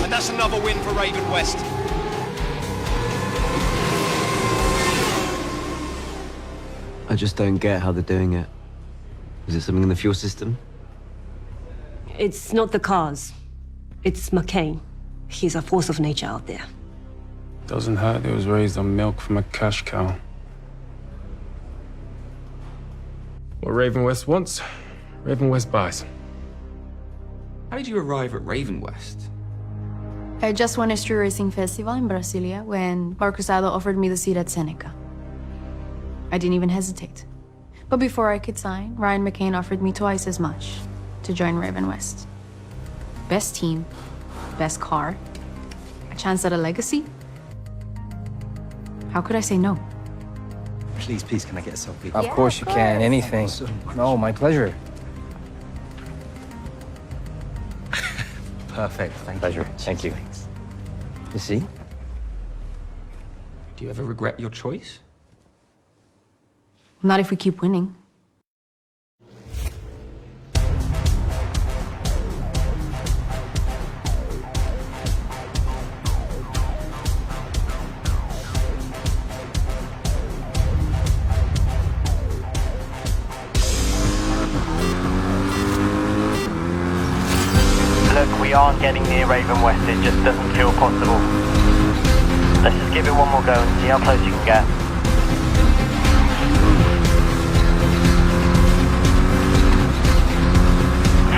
And that's another win for Raven West. I just don't get how they're doing it. Is it something in the fuel system? It's not the cars. It's McCain. He's a force of nature out there. Doesn't hurt it was raised on milk from a cash cow. What Raven West wants, Raven West buys. How did you arrive at Raven West? I just won a street racing festival in Brasilia when Mark Cruzado offered me the seat at Seneca. I didn't even hesitate. But before I could sign, Ryan McCain offered me twice as much to join Raven West. Best team, best car, a chance at a legacy. How could I say no? Please, can I get a selfie? Of course you can. Anything. No, my pleasure. Perfect. Thank you. You see? Do you ever regret your choice? Not if we keep winning. Look, we aren't getting near Raven West, it just doesn't feel possible. Let's just give it one more go and see how close you can get.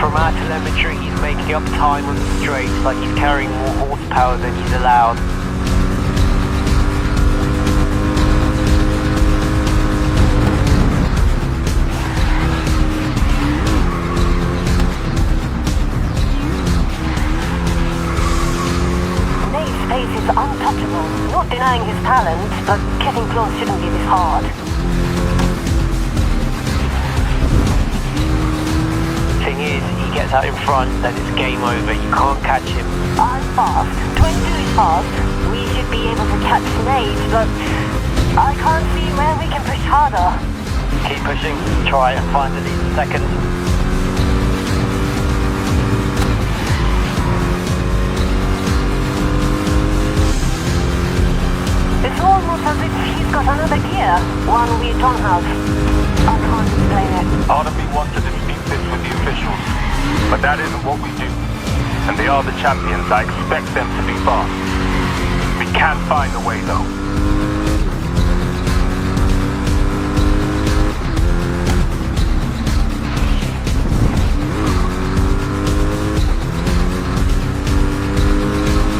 From our telemetry, he's making up time on the straights like he's carrying more horsepower than he's allowed. Nate's pace is untouchable. Not denying his talent, but getting close shouldn't be this hard. Thing is, he gets out in front, then it's game over. You can't catch him. I'm fast. 22 is fast. We should be able to catch Nate, but I can't see where we can push harder. Keep pushing. Try and find at least a second. one we don't have. I can't explain it. Part of me wants to dispute this with the officials, but that isn't what we do. And they are the champions. I expect them to be fast. We can find a way, though.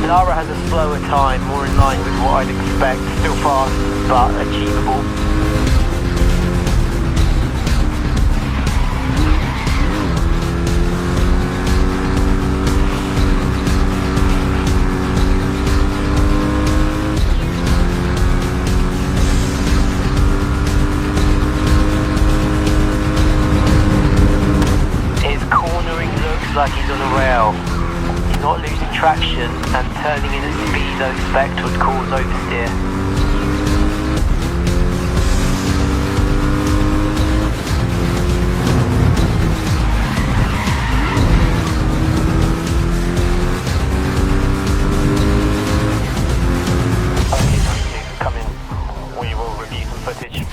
Lara has a slower time, more in line with what I'd expect. Still fast, but achievable. His cornering looks like he's on a rail. He's not losing traction, and turning in at speed I expect would cause oversteer. Okay, please come in. We will review some footage.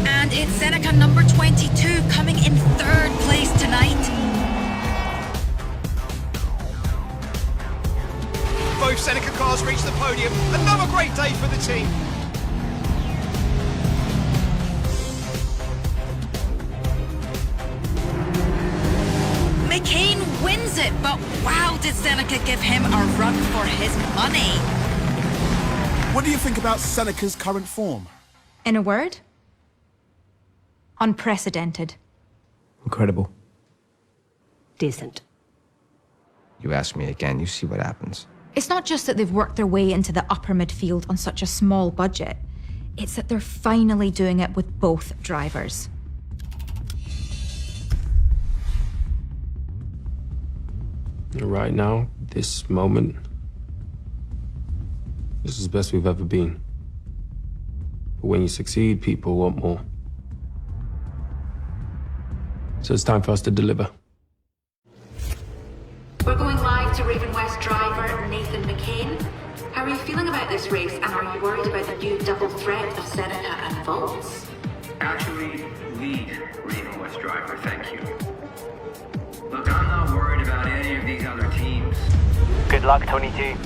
And it's Seneca number 22 coming in third place tonight. Both Seneca cars reach the podium. Another great day for the team. McCain wins it, but wow, did Seneca give him a run for his money. What do you think about Seneca's current form? In a word, unprecedented. Incredible. Decent. You ask me again, you see what happens. It's not just that they've worked their way into the upper midfield on such a small budget. It's that they're finally doing it with both drivers. Right now, this moment, this is the best we've ever been. But when you succeed, people want more. So it's time for us to deliver. We're going live to Raven West driver Nathan McCain. How are you feeling about this race, and are you worried about the new double threat of Seneca and Volts? Actually, lead Raven West driver, thank you. Look, I'm not worried about any of these other teams. Good luck, 22.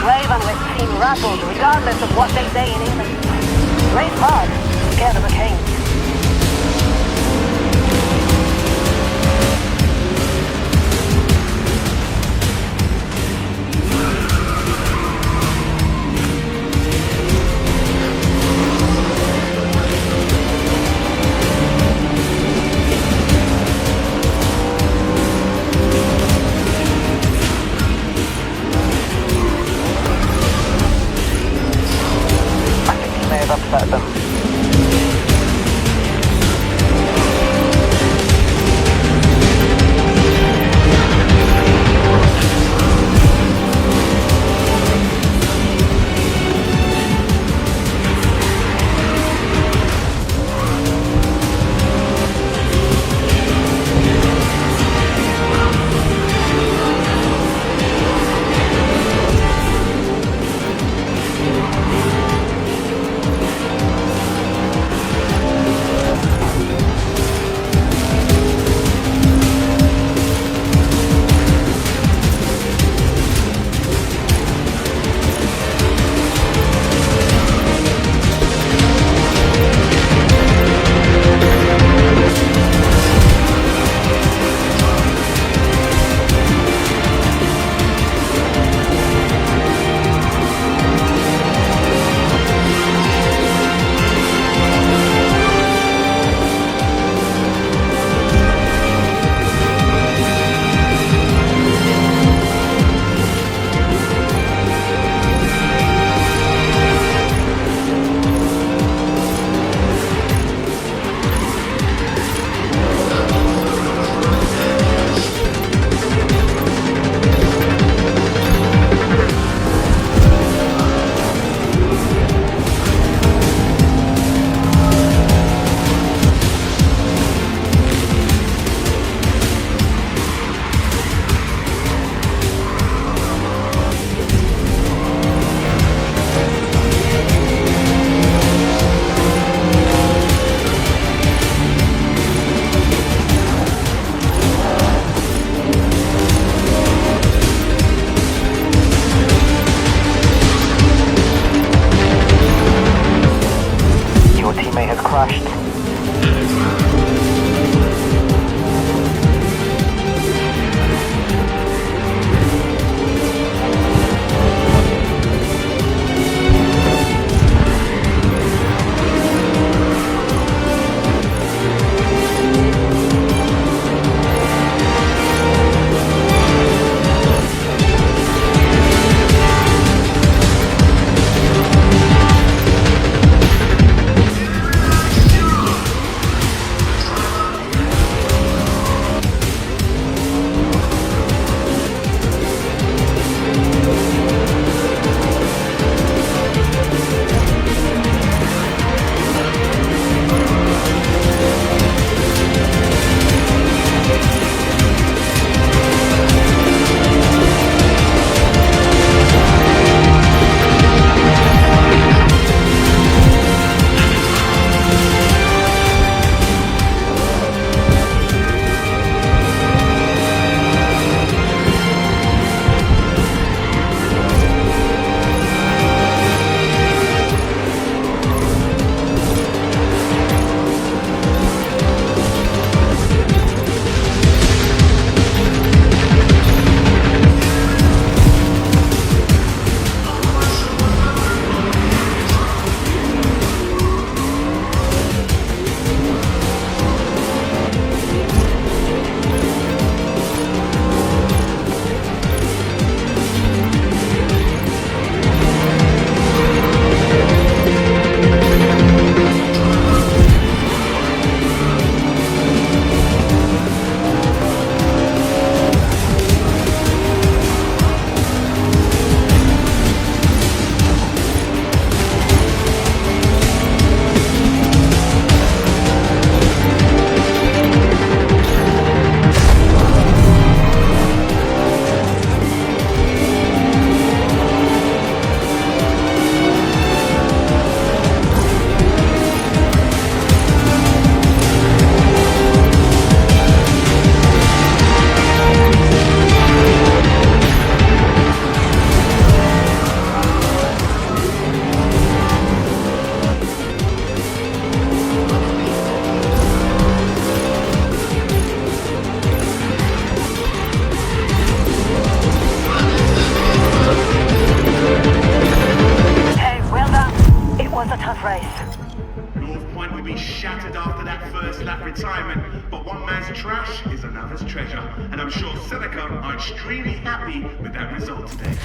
Raven West seem rattled regardless of what they say in England. Race hard, scare the McCain. Upset them. tough race. North Point will be shattered after that first lap retirement, but one man's trash is another's treasure, and I'm sure Seneca are extremely happy with that result today.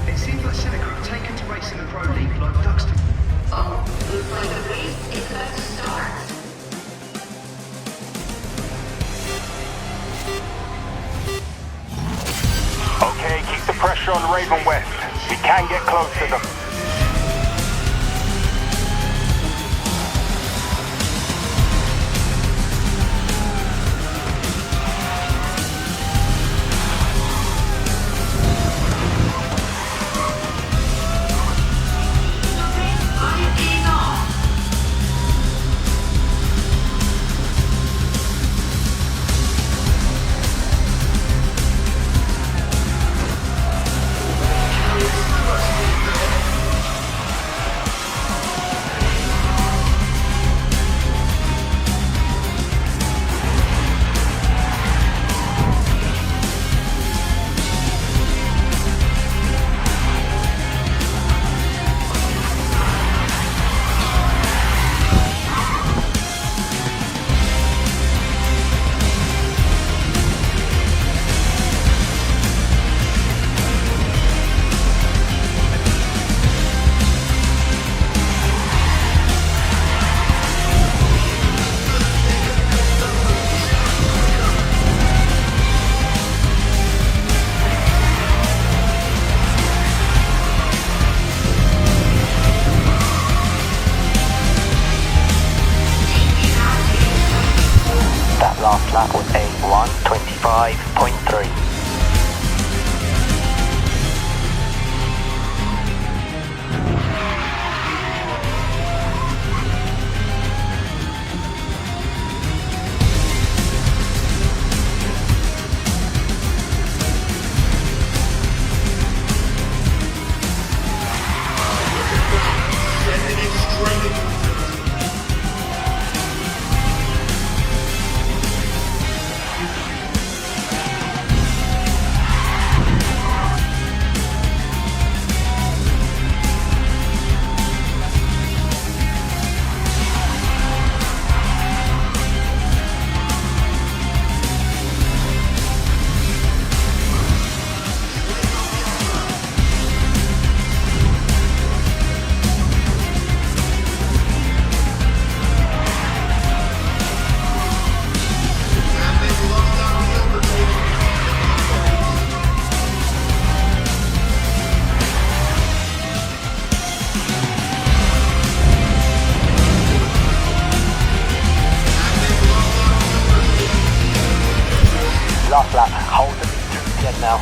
It seems like Seneca have taken to racing the Pro League like ducks to... Oh, looks like the race is about to start. Okay, keep the pressure on Raven West. We can get close to them. That last lap was a 1:25.3. Last lap, hold the lead, dead now.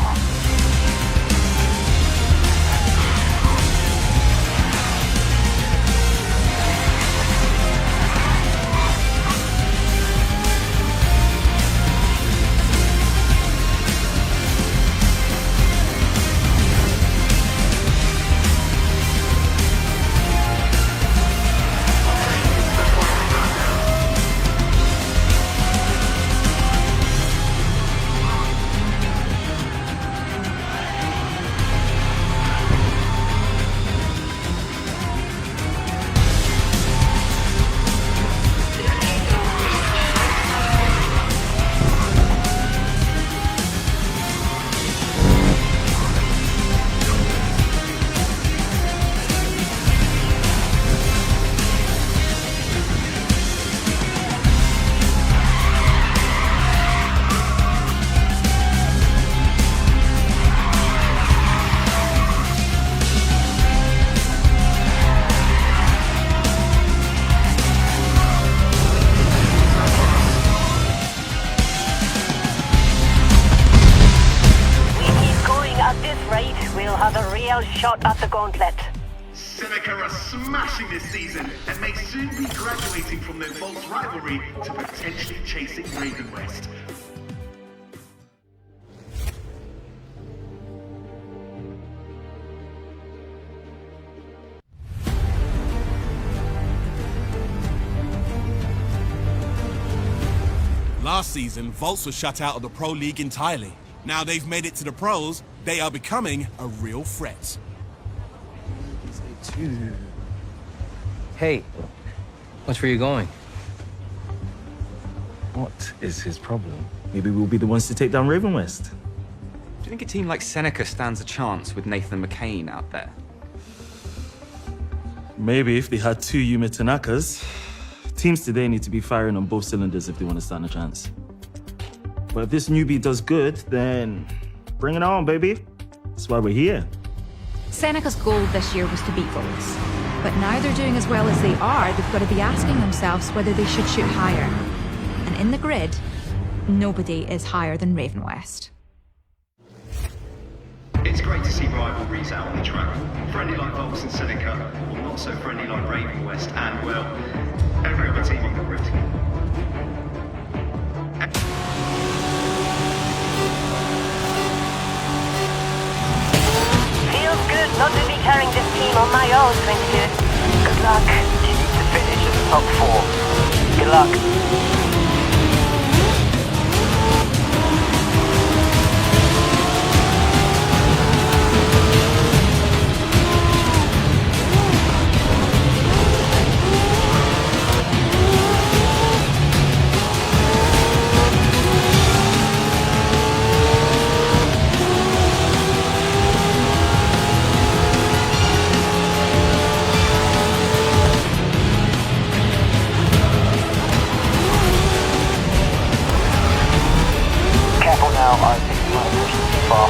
Shot at the gauntlet. Seneca are smashing this season and may soon be graduating from their Volts rivalry to potentially chasing Raven West. Last season, Volts was shut out of the Pro League entirely. Now they've made it to the pros, they are becoming a real threat. Hey, what's where you going? What is his problem? Maybe we'll be the ones to take down Raven West. Do you think a team like Seneca stands a chance with Nathan McCain out there? Maybe if they had 2 Yuma Tanakas. Teams today need to be firing on both cylinders if they want to stand a chance. But if this newbie does good, then bring it on, baby. That's why we're here. Seneca's goal this year was to beat Volts. But now they're doing as well as they are, they've got to be asking themselves whether they should shoot higher. And in the grid, nobody is higher than Raven West. It's great to see rivalries out on the track. Friendly like Volks and Seneca, or not so friendly like Raven West and, well, every other team on the grid. Feels good not to be carrying this team on my own, 22. Good luck. You need to finish in the top 4. Good luck. I think you might have pushed it too far.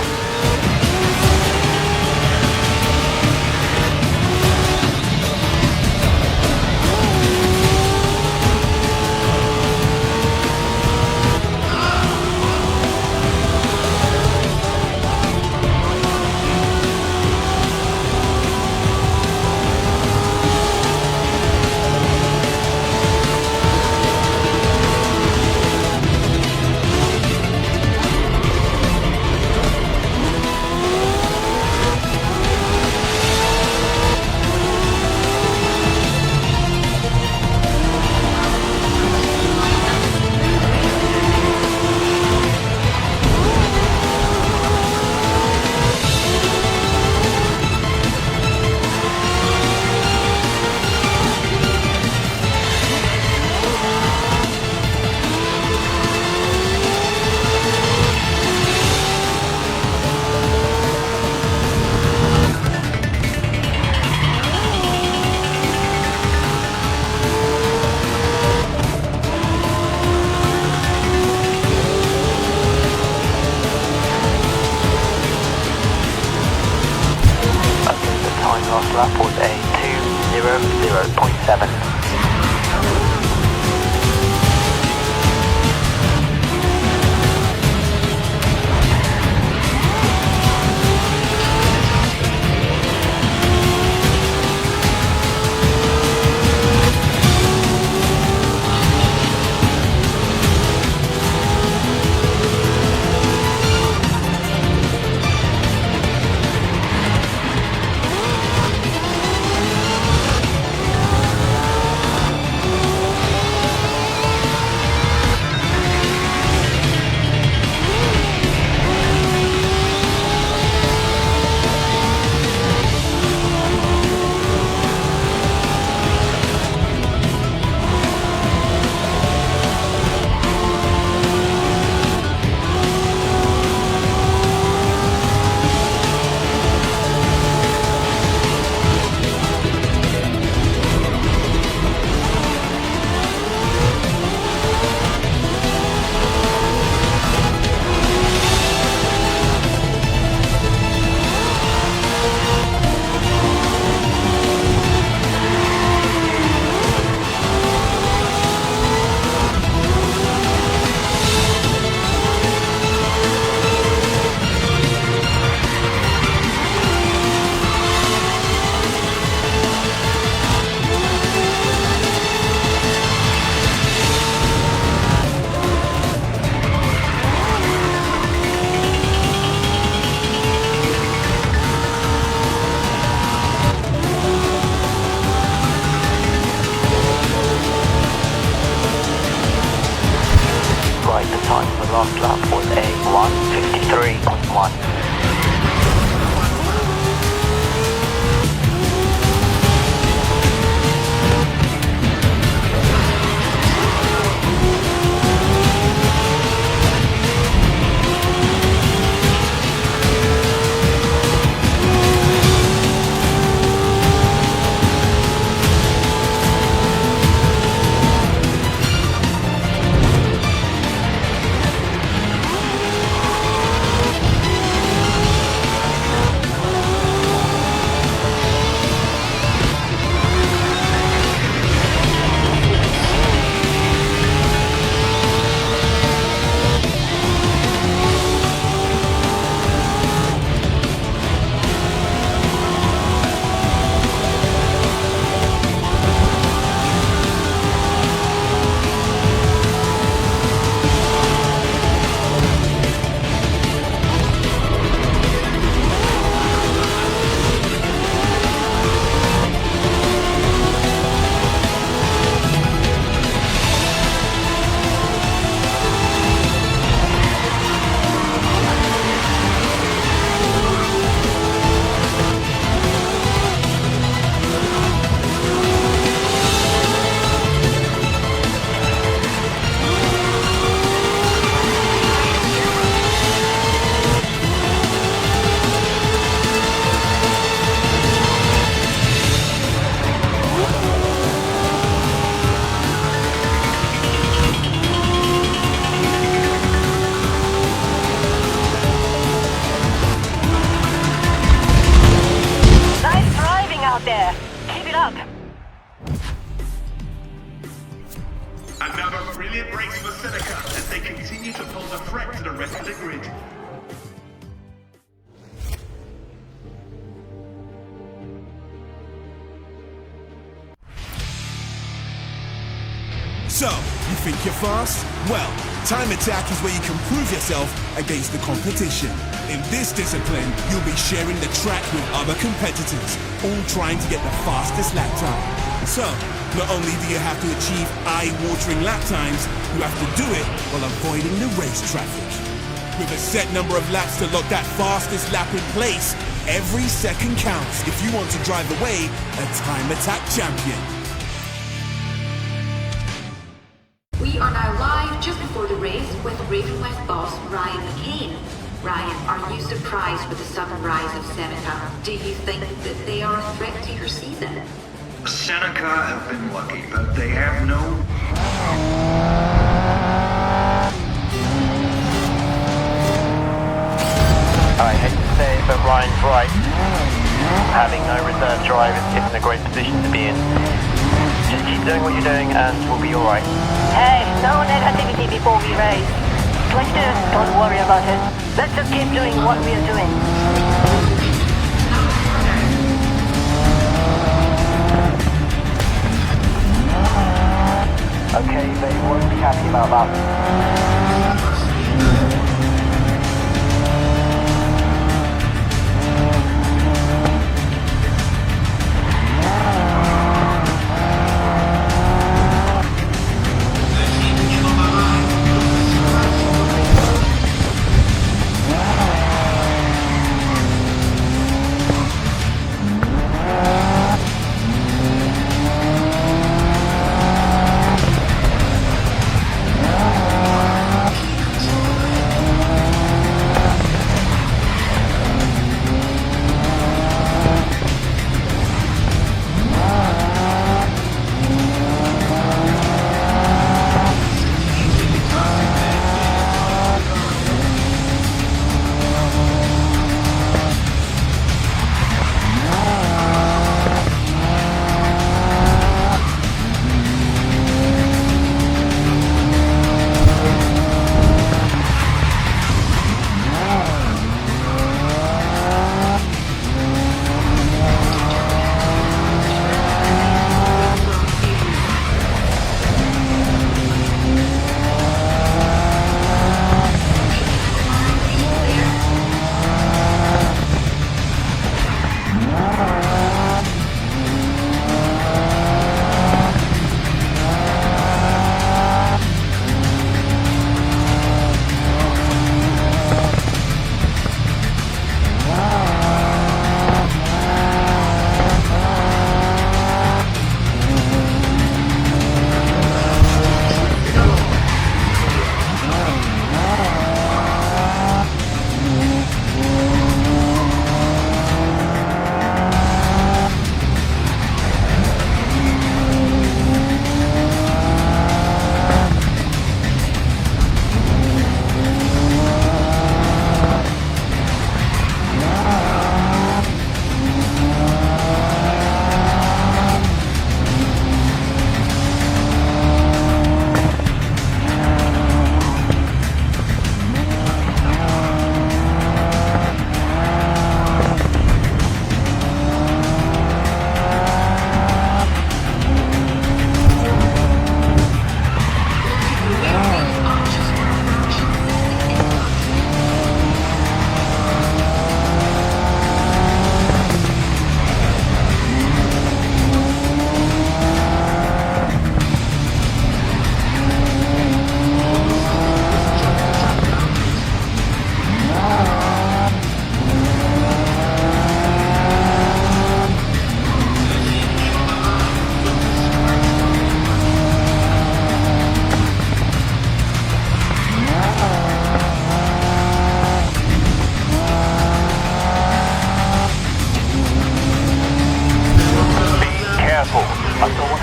Last lap was a 2:00.7. continue to pose a threat to the rest of the grid. So, you think you're fast? Well, time attack is where you can prove yourself against the competition. In this discipline, you'll be sharing the track with other competitors, all trying to get the fastest lap time. So, not only do you have to achieve eye-watering lap times, you have to do it while avoiding the race traffic. With a set number of laps to lock that fastest lap in place, every second counts if you want to drive away a time attack champion. We are now live just before the race with Raven West boss Ryan McCain. Ryan, are you surprised with the sudden rise of Seneca? Do you think that they are a threat to your season? Seneca have been lucky, but they have no... I hate to say it, but Ryan's right. Having no reserve drivers isn't a great position to be in. Just keep doing what you're doing and we'll be alright. Hey, no negativity before we race. 22, don't worry about it. Let's just keep doing what we are doing. Okay, they won't be happy about that.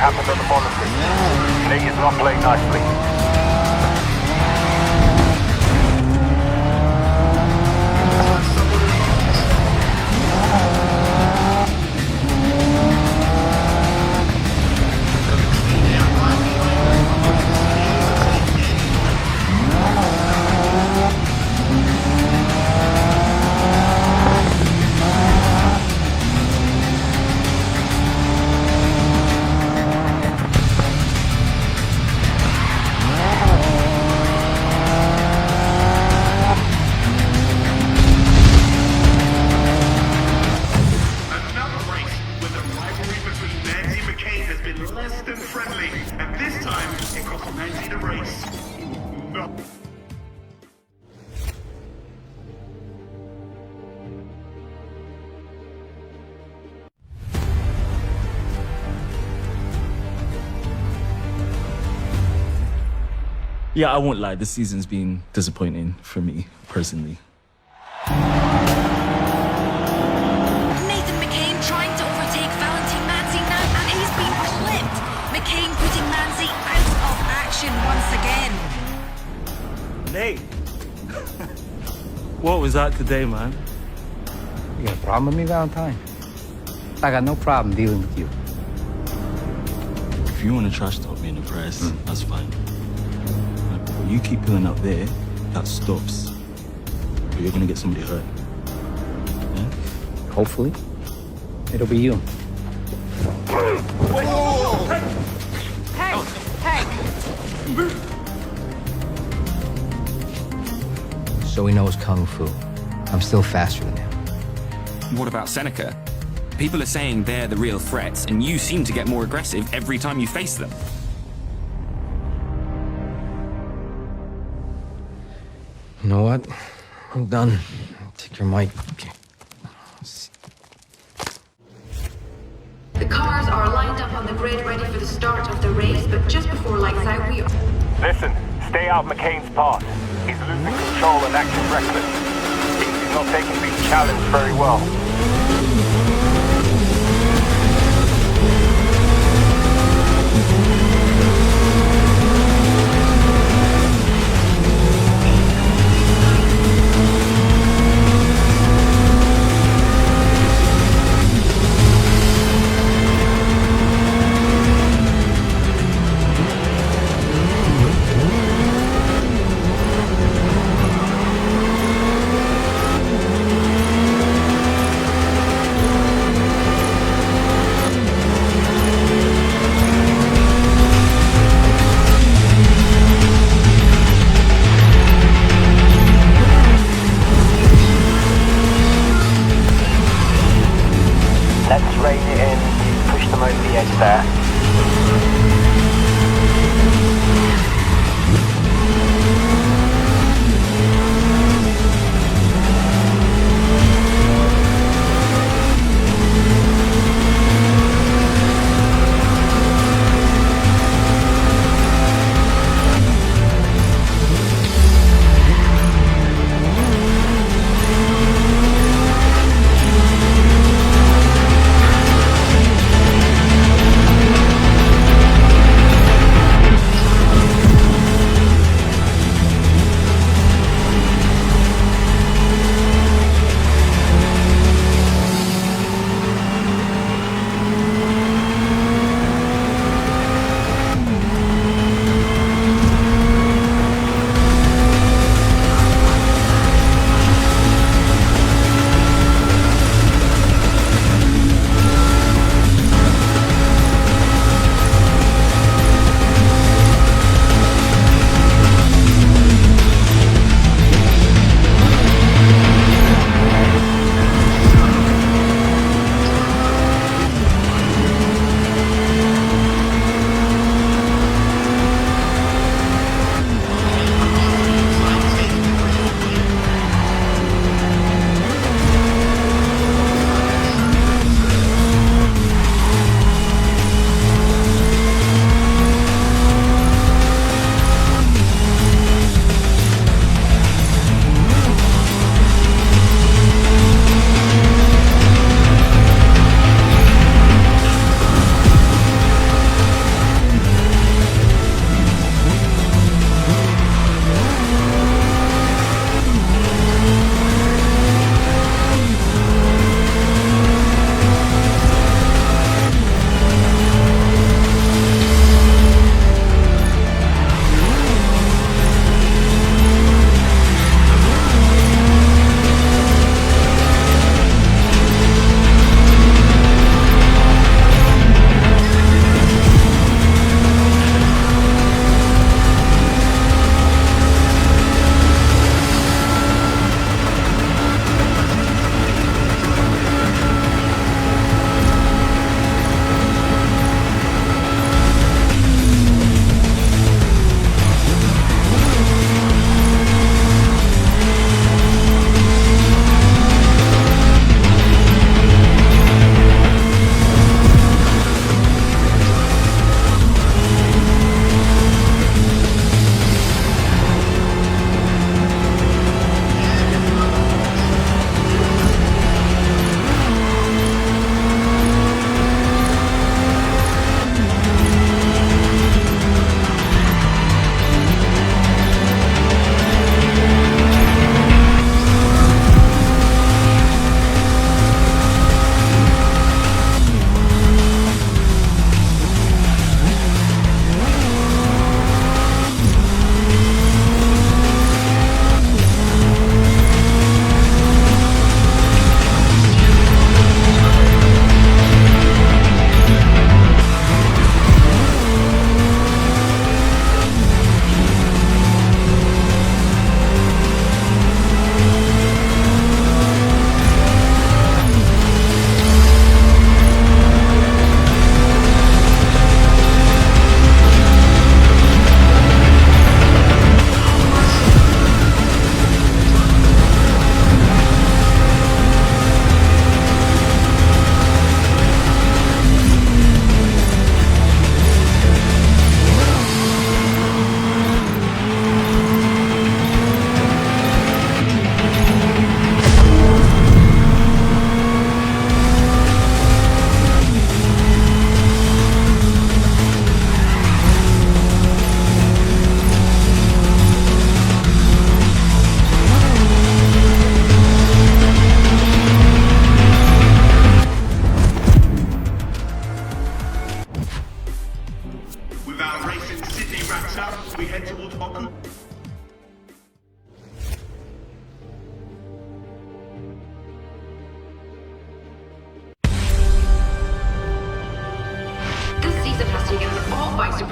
happened on the monastery. Leg is not playing nicely. Yeah, I won't lie. This season's been disappointing for me, personally. Nathan McCain trying to overtake Valentine Manzi now, and he's been clipped. McCain putting Manzi out of action once again. Nate! What was that today, man? You got a problem with me, Valentine? I got no problem dealing with you. If you want to trash talk me in the press, that's fine. But you keep pulling up there, that stops. Or you're gonna get somebody hurt. Yeah? Hopefully, it'll be you. Hey! So he knows Kung Fu. I'm still faster than him. What about Seneca? People are saying they're the real threats, and you seem to get more aggressive every time you face them. You know what? I'm done. Take your mic. The cars are lined up on the grid ready for the start of the race, but just before lights out, we are... Listen, stay out of McCain's path. He's losing control and acting reckless. He's not taking this challenge very well. Let's rein it in. Push them over the edge there.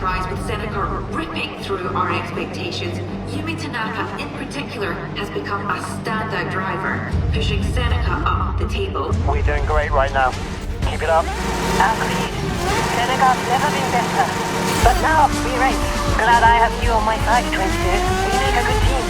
surprised with Seneca ripping through our expectations, Yumi Tanaka in particular has become a standout driver, pushing Seneca up the table. We're doing great right now. Keep it up. Agreed. Seneca's never been better. But now, be right. Glad I have you on my side, 22. We make a good team.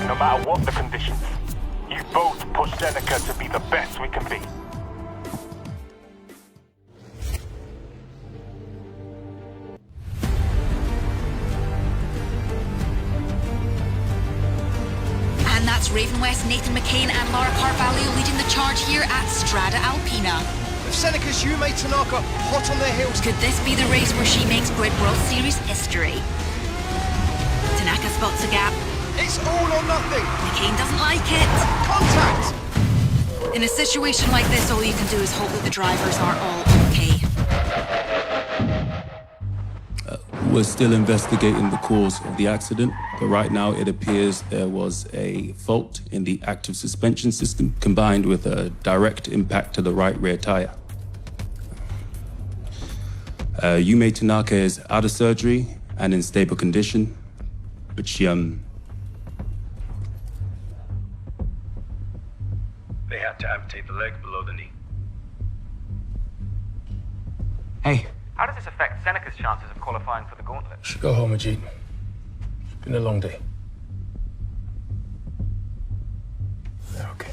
No matter what the conditions. You both push Seneca to be the best we can be. And that's Raven West, Nathan McCain and Laura Carvalho leading the charge here at Strada Alpina. If Seneca's Yumi Tanaka hot on their heels. Could this be the race where she makes Grid World Series history? Tanaka spots a gap. It's all or nothing. McCain doesn't like it. Contact! In a situation like this, all you can do is hope that the drivers are all okay. We're still investigating the cause of the accident, but right now it appears there was a fault in the active suspension system combined with a direct impact to the right rear tire. Yumi Tanaka is out of surgery and in stable condition, but she They had to amputate the leg below the knee. Hey. How does this affect Seneca's chances of qualifying for the gauntlet? Should go home, Ajit. It's been a long day. They're okay.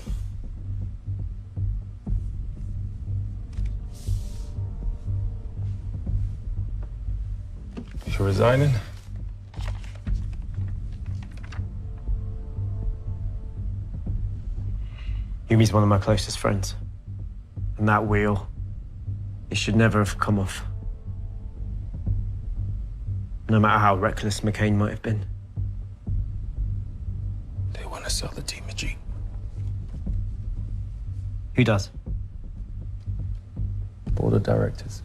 You're resigning? Yumi's one of my closest friends. And that wheel, it should never have come off. No matter how reckless McCain might have been. They want to sell the team, Ajit. Who does? Board of directors.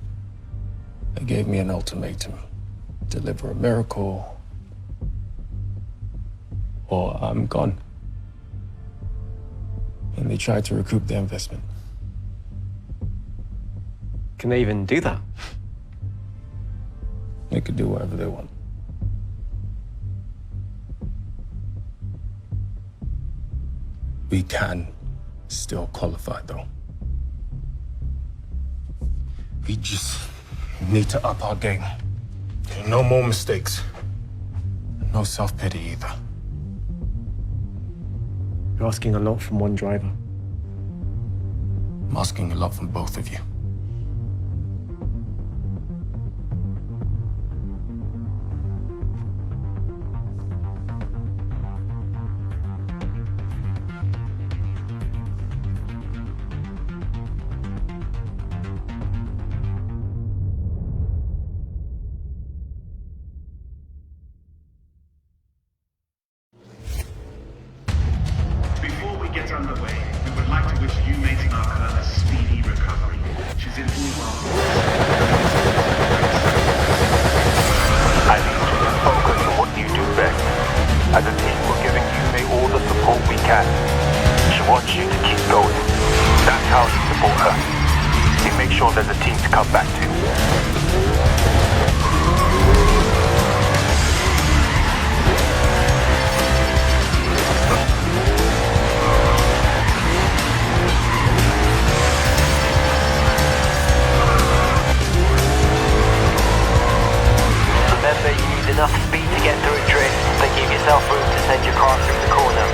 They gave me an ultimatum. Deliver a miracle, or I'm gone. And they tried to recoup their investment. Can they even do that? They could do whatever they want. We can still qualify, though. We just need to up our game. No more mistakes. No self-pity either. You're asking a lot from one driver. I'm asking a lot from both of you. Before we get underway, we would like to wish you, Mate Narka, a speedy recovery. She's in all our I need you to focus on what you do best. As a team, we're giving Yume all the support we can. She wants you to keep going. That's how you support her. You make sure there's a team to come back to. Remember, you need enough speed to get through a drift, but give yourself room to send your car through the corner.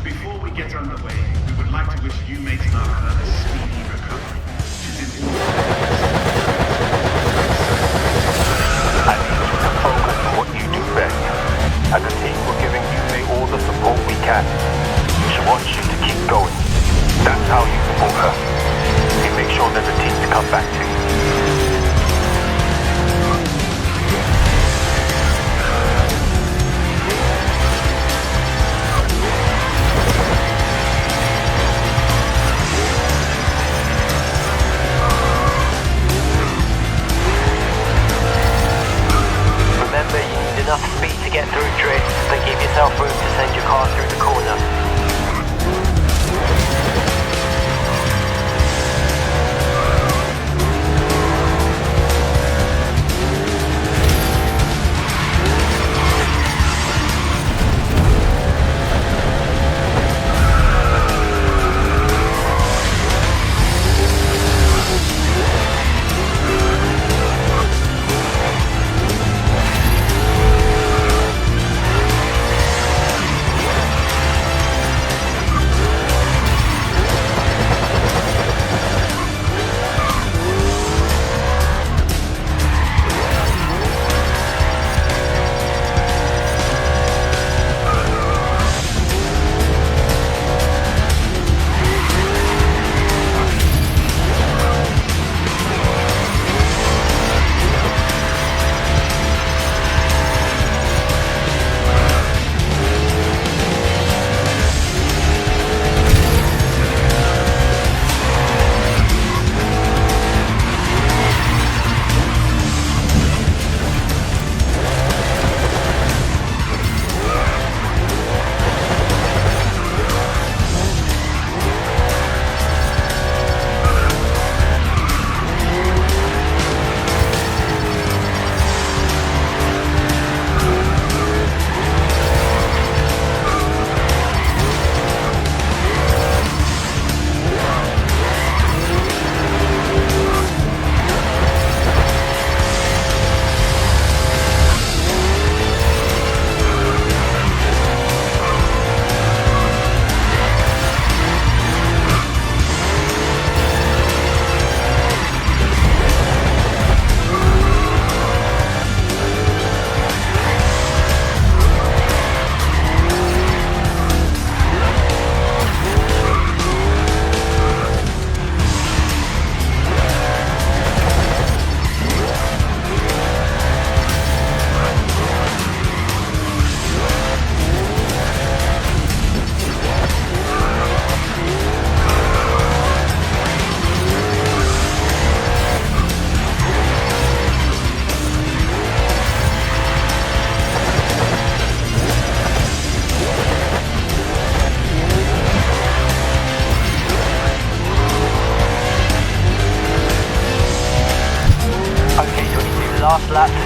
Before we get underway, we would like to wish you, Mate Narka, a speedy recovery. She's in all I need you to focus on what you do best. As a team, we're giving Yume all the support we can. She wants you to keep going. That's how you support her. You make sure there's a team to come back to.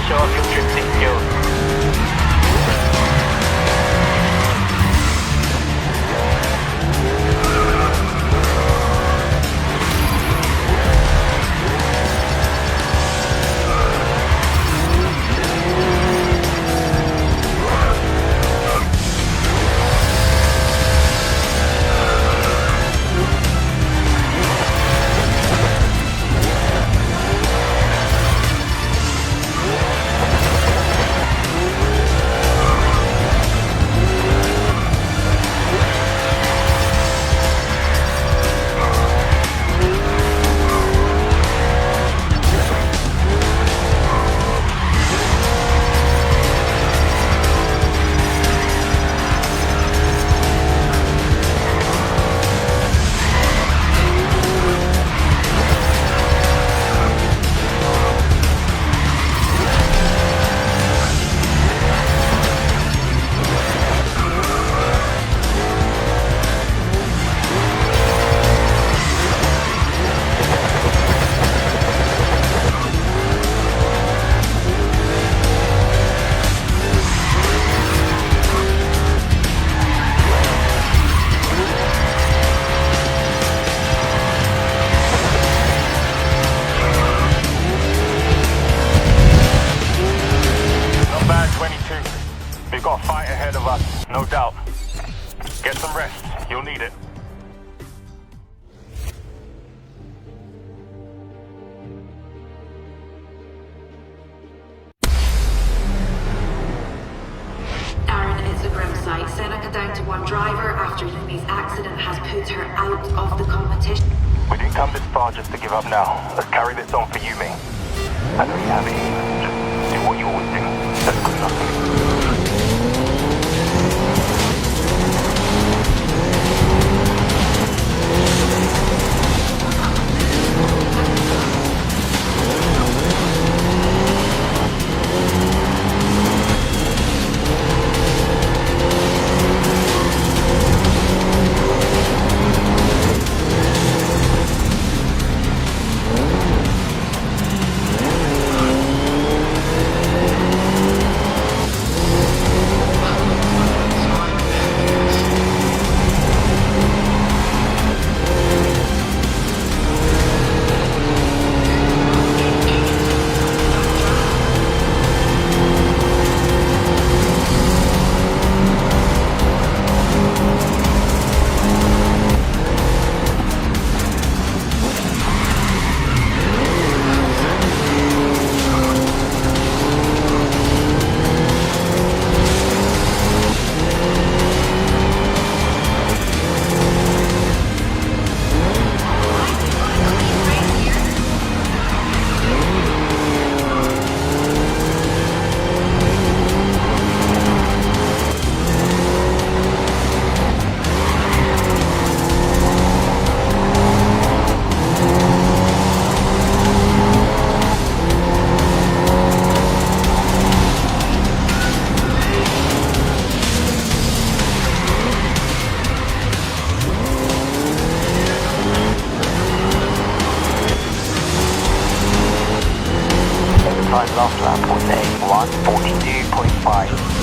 show off your drifting skills. We've got a fight ahead of us, no doubt. Get some rest. You'll need it. Aaron, it's a grim sight. Seneca down to one driver after Yumi's accident has put her out of the competition. We didn't come this far just to give up now. Let's carry this on for Yumi. I know you have it. Just do what you always do. That's good enough for me. Time last lap was a 1:42.5.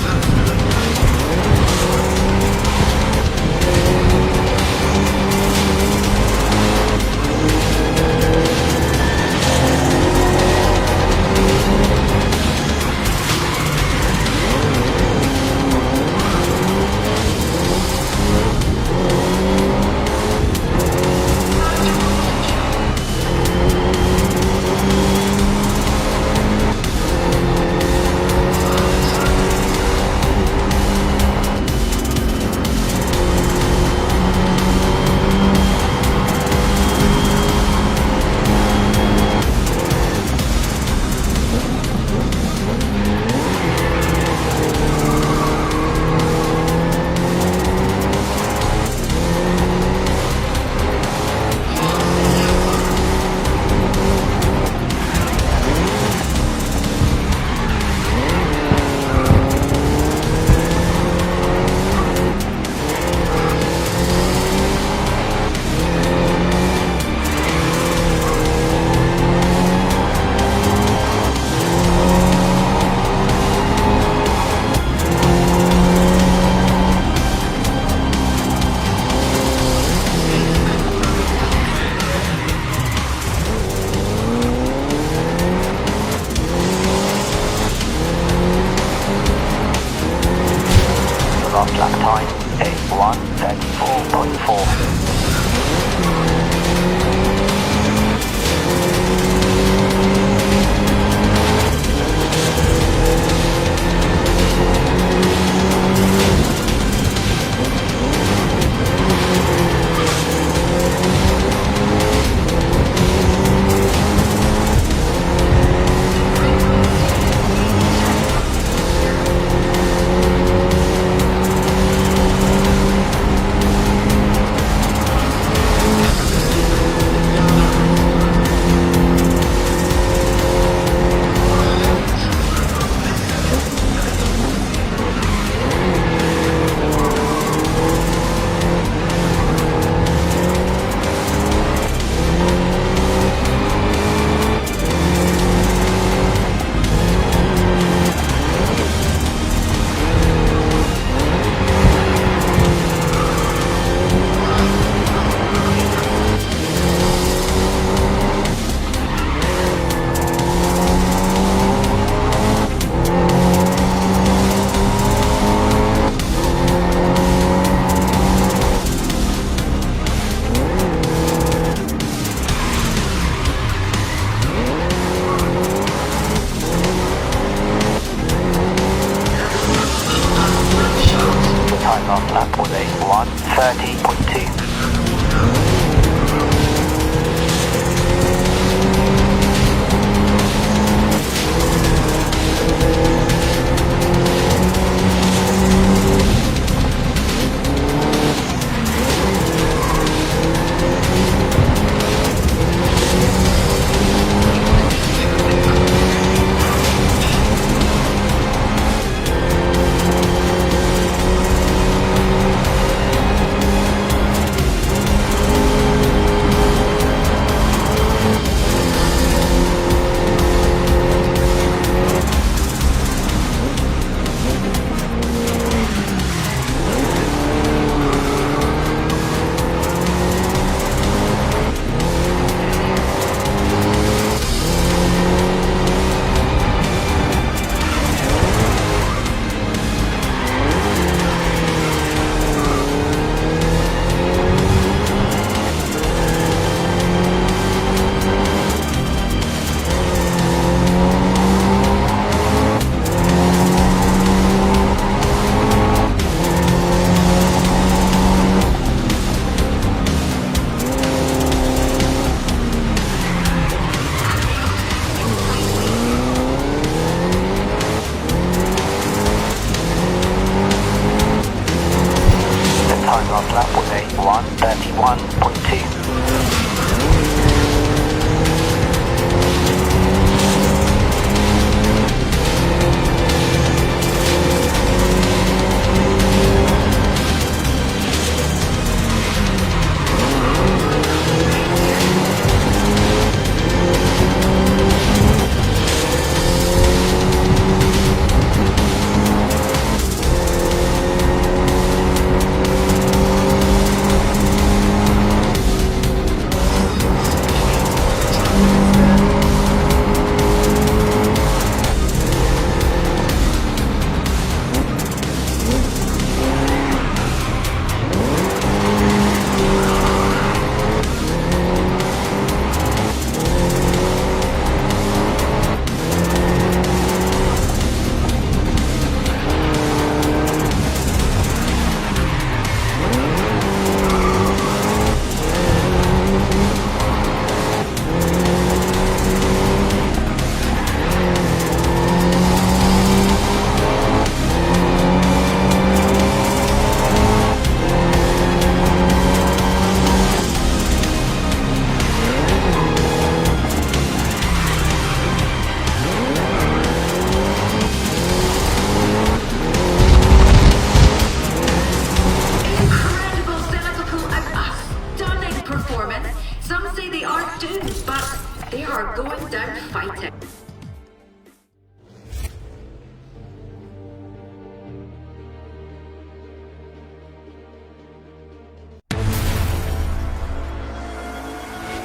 Some say they aren't doomed, but they are going down fighting.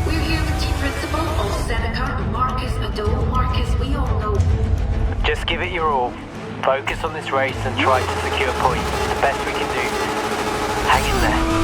We're here with Team Principal of Seneca, Marcus Ado. Marcus, we all know. Just give it your all. Focus on this race and try to secure points. The best we can do. Hang in there.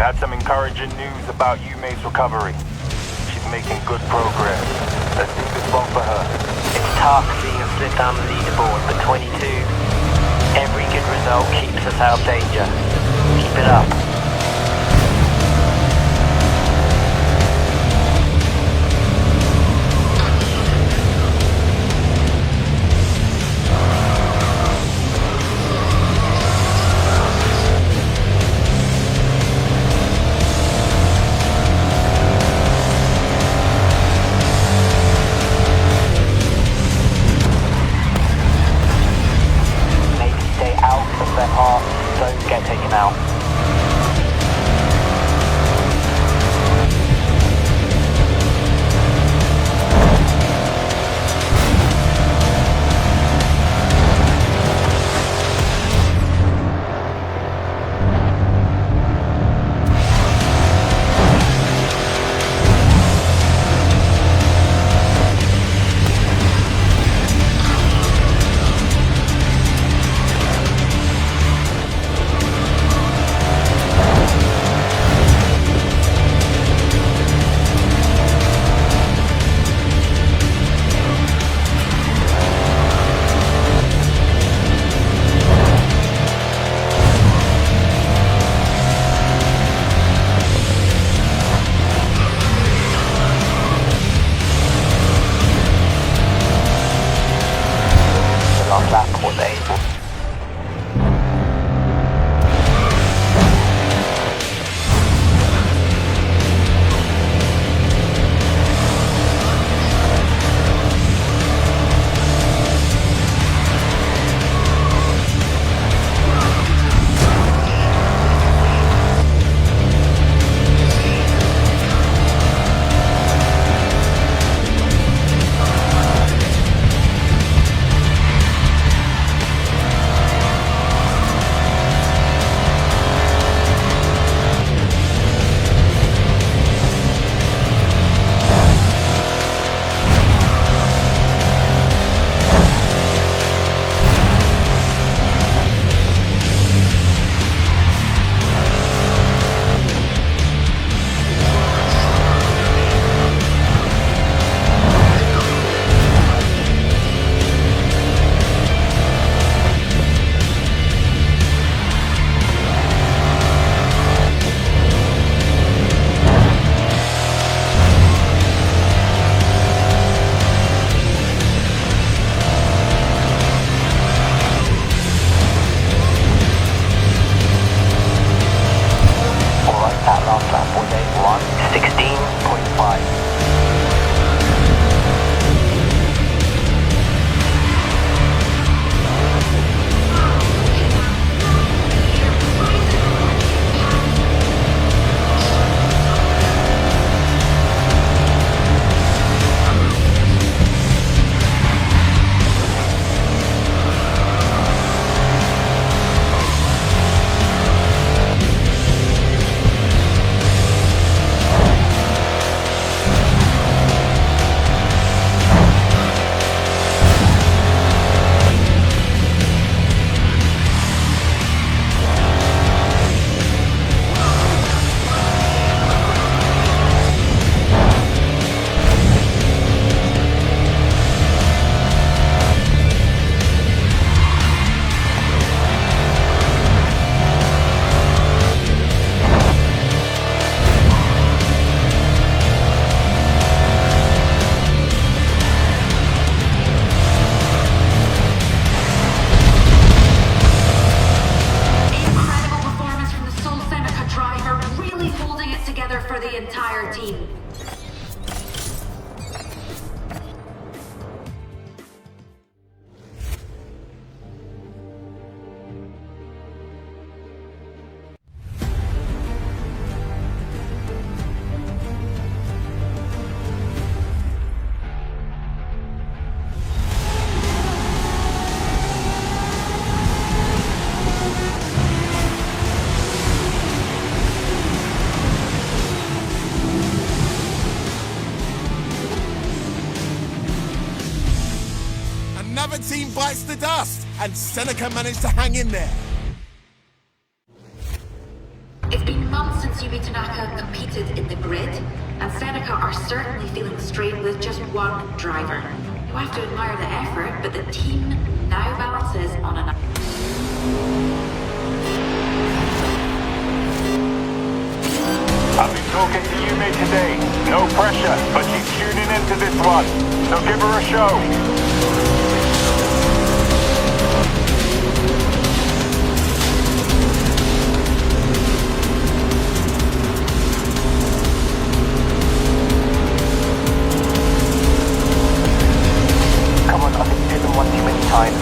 had some encouraging news about Yume's recovery. She's making good progress. Let's do this one for her. It's tough seeing us slip down the leaderboard, but 22. Every good result keeps us out of danger. Keep it up. Don't get taken out. Another team bites the dust, and Seneca managed to hang in there. It's been months since Yumi Tanaka competed in the grid, and Seneca are certainly feeling the strain with just one driver. You have to admire the effort, but the team now balances on an... I've been talking to Yume today. No pressure, but she's tuning into this one. So give her a show. Come on, I think you've hit them one too many times.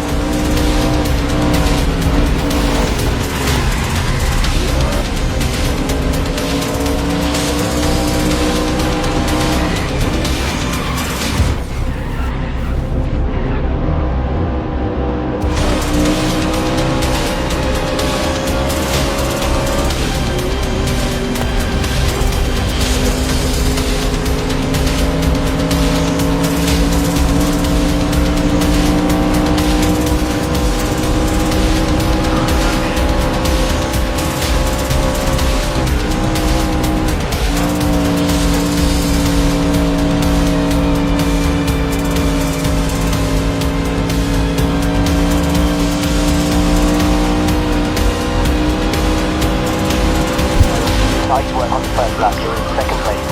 Nice work on the first lap, you're in second place.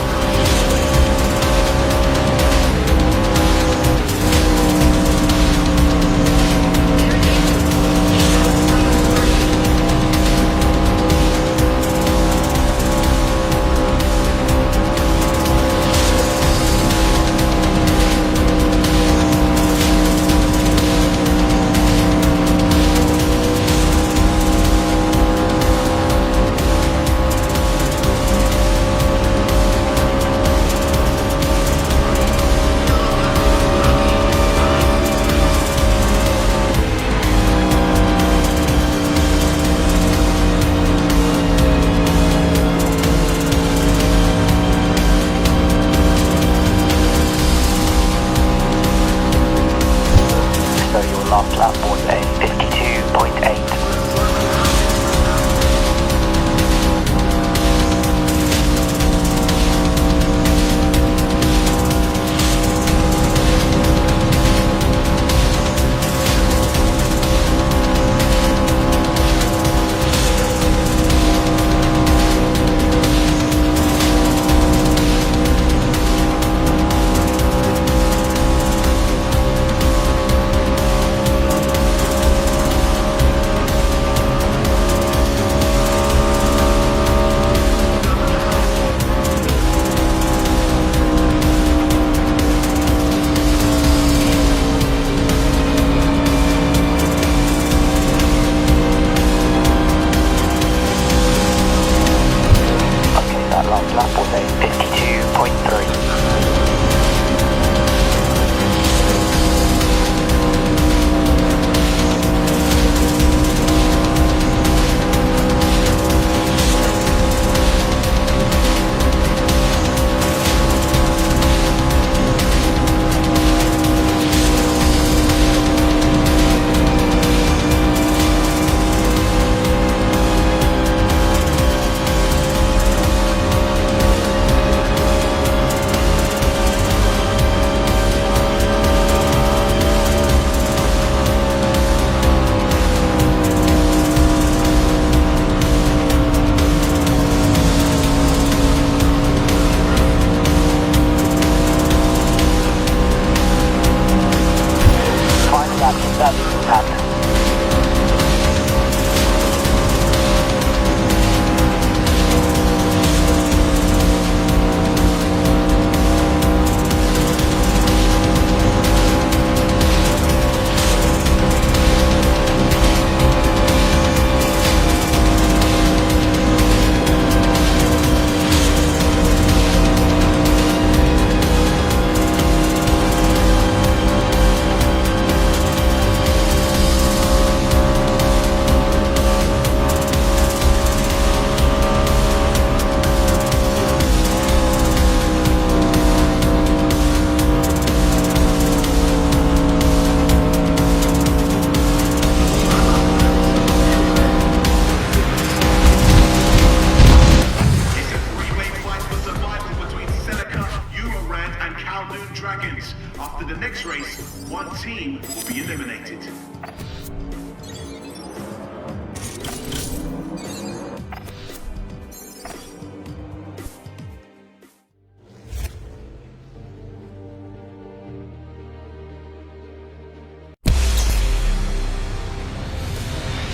team will be eliminated.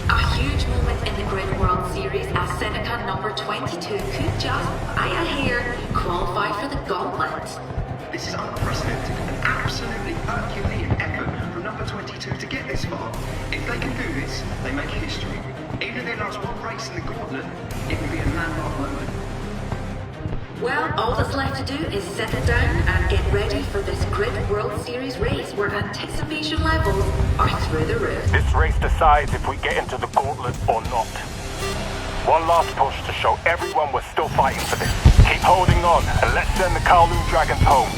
A huge moment in the Grid World Series as Seneca number 22 could just, I hear, qualify for the gauntlet. This is unprecedented, an absolutely Herculean effort from number 22 to get this far. If they can do this, they make history. Even if they last one race in the gauntlet, it will be a landmark moment. Well, all that's left to do is settle down and get ready for this Grid World Series race where anticipation levels are through the roof. This race decides if we get into the gauntlet or not. One last push to show everyone we're still fighting for this. Keep holding on and let's send the Kowloon Dragons home.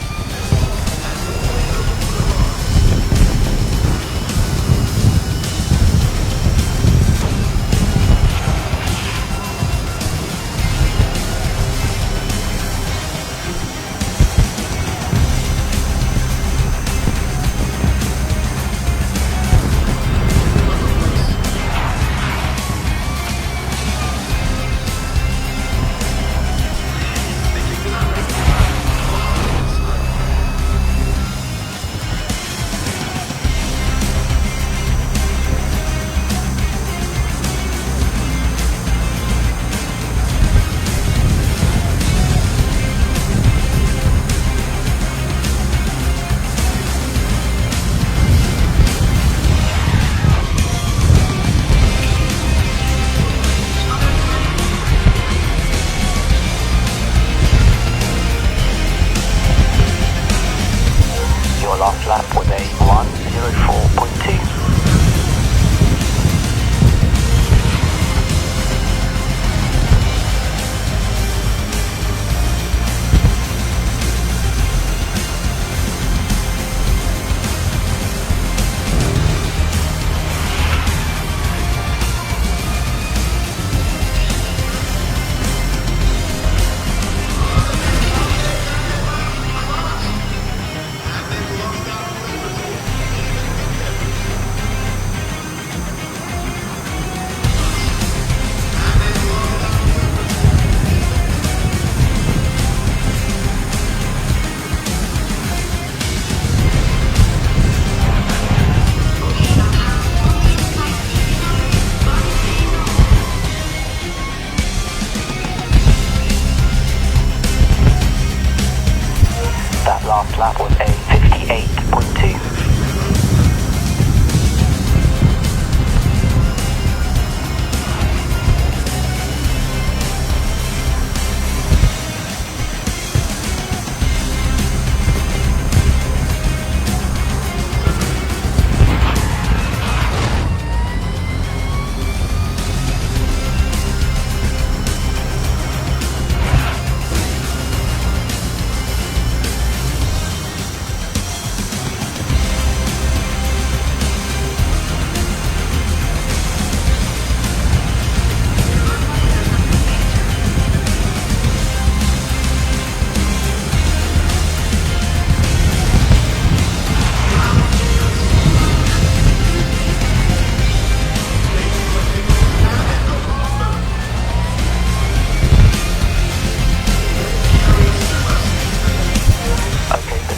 Your last lap was a 1:04.2. That last lap was a 58.2.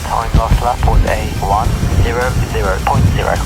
Time last lap was a 1:00.0.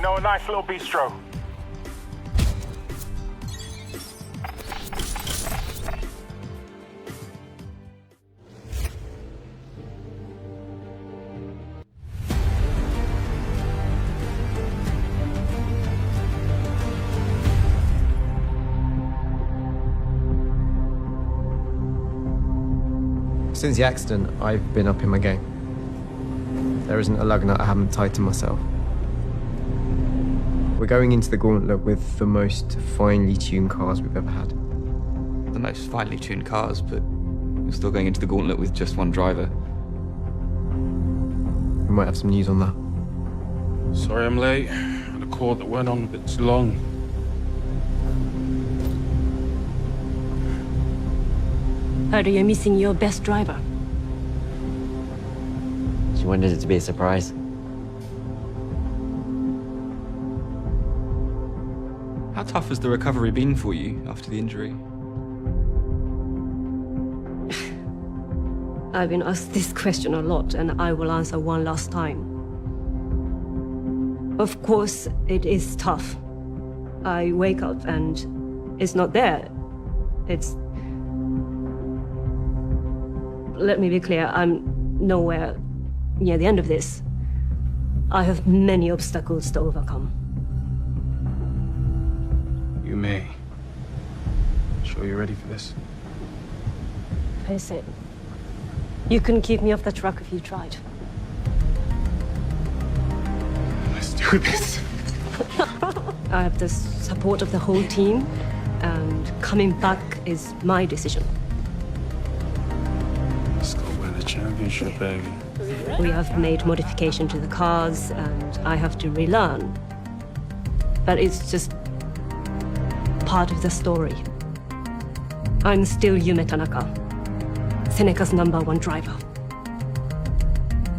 know a nice little bistro. Since the accident, I've been up in my game. There isn't a lug nut I haven't tied to myself. We're going into the gauntlet with the most finely tuned cars we've ever had. The most finely tuned cars, but you're still going into the gauntlet with just one driver. We might have some news on that. Sorry I'm late. Had a call that went on a bit too long. Heard you're missing your best driver. She wanted it to be a surprise. How tough has the recovery been for you after the injury? I've been asked this question a lot, and I will answer one last time. Of course, it is tough. I wake up and it's not there. It's... Let me be clear, I'm nowhere near the end of this. I have many obstacles to overcome. You may. Sure you're ready for this? Face it. You couldn't keep me off the truck if you tried. Let's do this. I have the support of the whole team, and coming back is my decision. Let's go win the championship, baby. We have made modification to the cars, and I have to relearn. But it's just part of the story. I'm still Yume Tanaka, Seneca's #1 driver.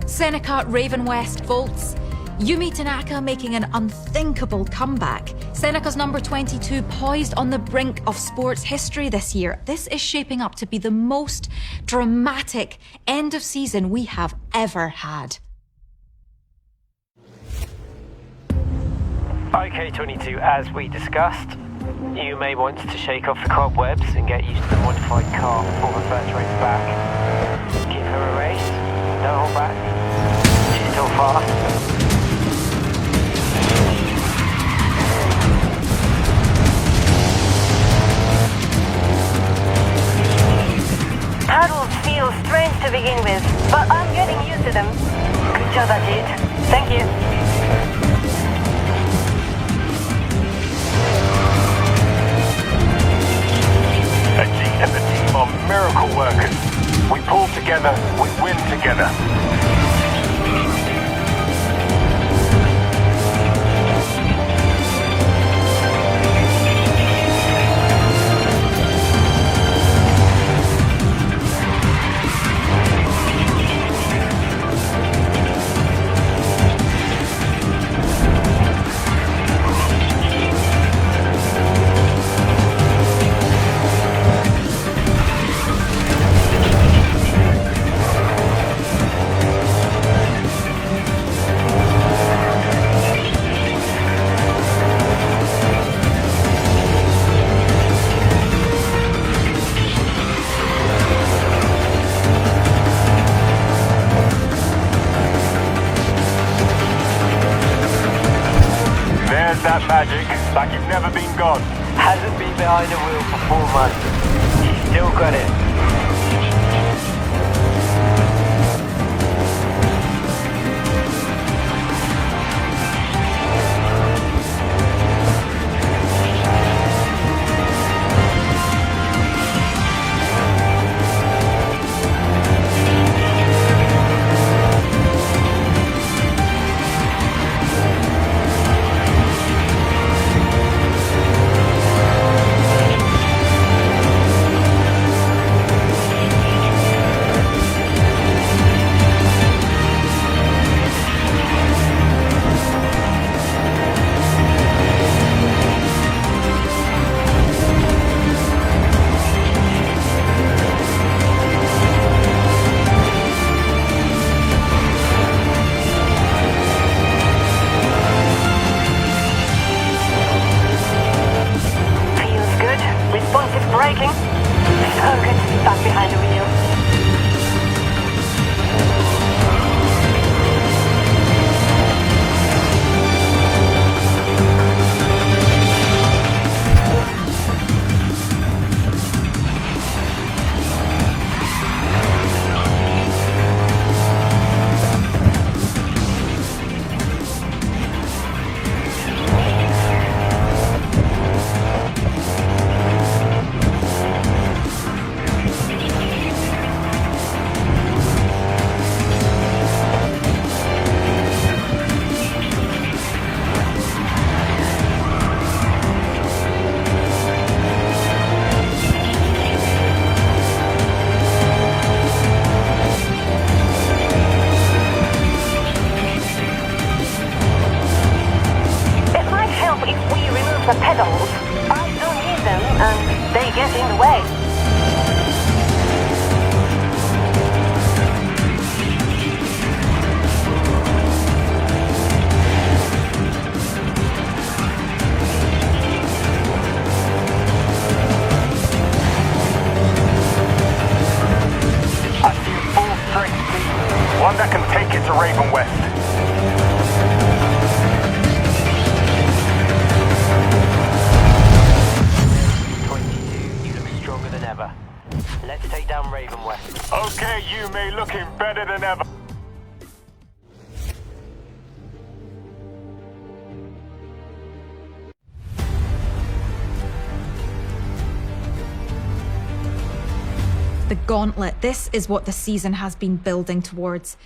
Seneca, Raven West, Volts. Yumi Tanaka making an unthinkable comeback. Seneca's number 22 poised on the brink of sports history this year. This is shaping up to be the most dramatic end of season we have ever had. Okay, 22, as we discussed, you may want to shake off the cobwebs and get used to the modified car before the first race back. Give her a race, don't hold back. She's still fast. Paddles feel strange to begin with, but I'm getting used to them. Good job, Ajit. Thank you. Ajit and the team are miracle workers. We pull together, we win together. That magic, like you've never been gone. Hasn't been behind the wheel for 4 months. She's still got it. ever. Let's take down Raven West. Okay, Yume, looking better than ever. The gauntlet. This is what the season has been building towards.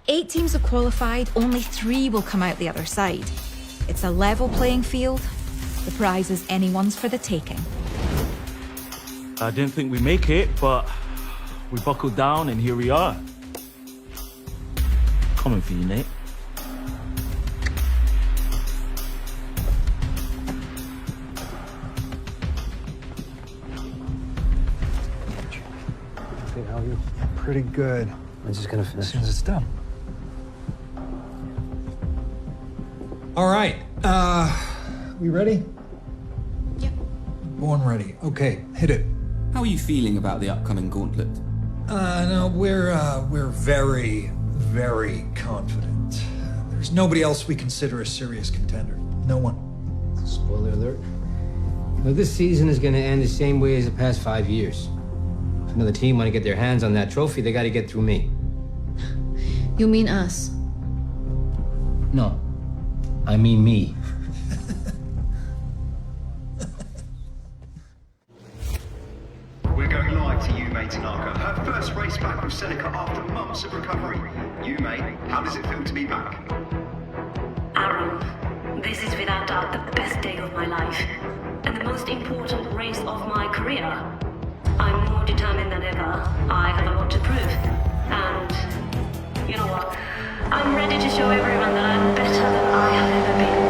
8 teams have qualified, only 3 will come out the other side. It's a level playing field. The prize is anyone's for the taking. I didn't think we'd make it, but we buckled down and here we are. Coming for you, Nate. Hey, how are you? Pretty good. I'm just gonna finish. As soon as it's done. All right. We ready? Yep. Born ready. Okay, hit it. How are you feeling about the upcoming gauntlet? No, we're very, very confident. There's nobody else we consider a serious contender. No one. Spoiler alert. Now, this season is going to end the same way as the past 5 years. If another team want to get their hands on that trophy, they got to get through me. You mean us? No, I mean me. We're going live to Yume Tanaka. Her first race back with Seneca after months of recovery. Yume, how does it feel to be back? Aaron, this is without doubt the best day of my life. And the most important race of my career. I'm more determined than ever. I have a lot to prove. And you know what? I'm ready to show everyone that I'm better than I have ever been.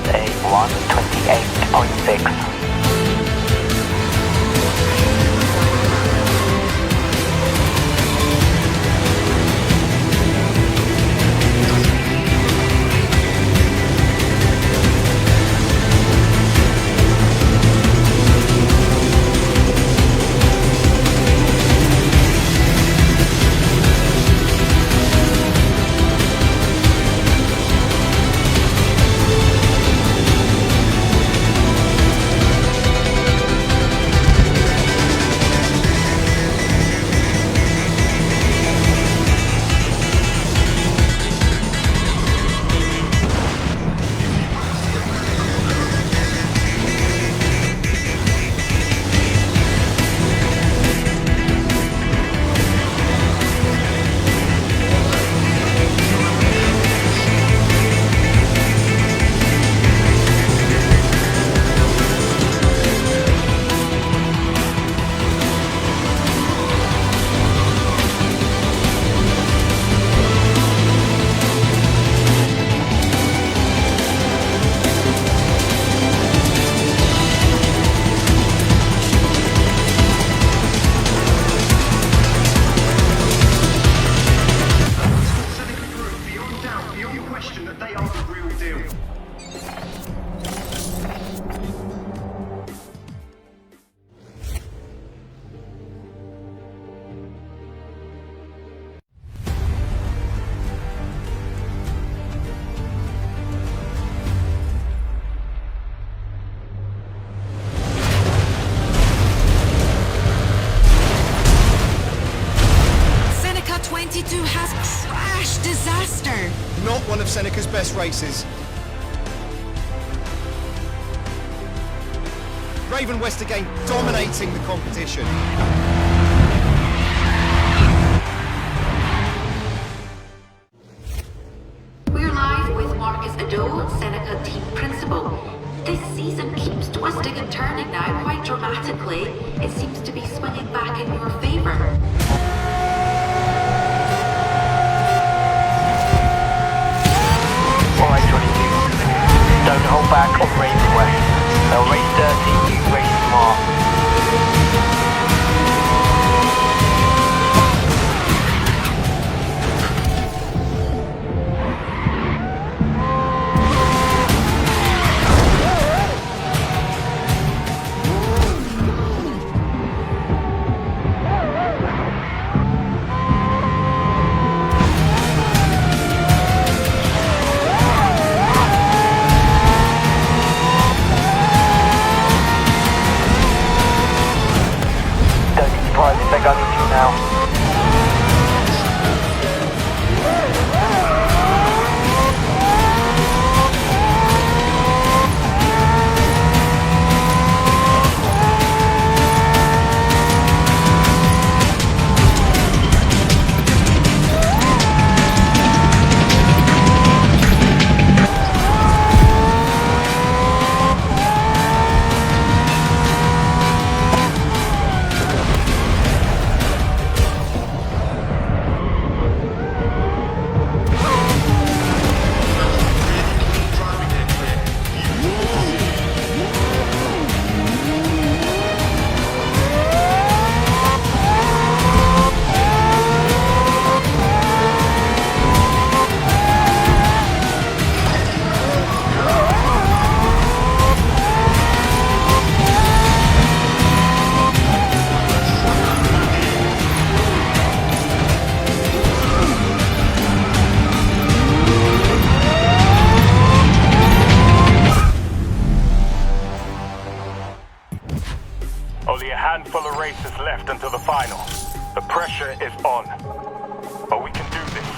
a 128.6. Seneca 22 has crashed. Disaster. Not one of Seneca's best races. Raven West again dominating the competition. We're live with Marcus Ado, Seneca team principal. This season keeps twisting and turning now quite dramatically. It seems to be swinging back in your favor. Alright, 22. Don't hold back on Raven West. They'll race dirty, you race smart. If they're going to now. Only a handful of races left until the final. The pressure is on. But we can do this.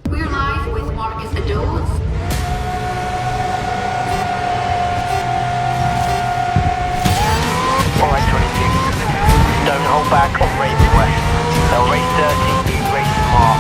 We're live with Marcus Ado. Alright, 22. Don't hold back on Raven West. They'll race dirty, you race smart.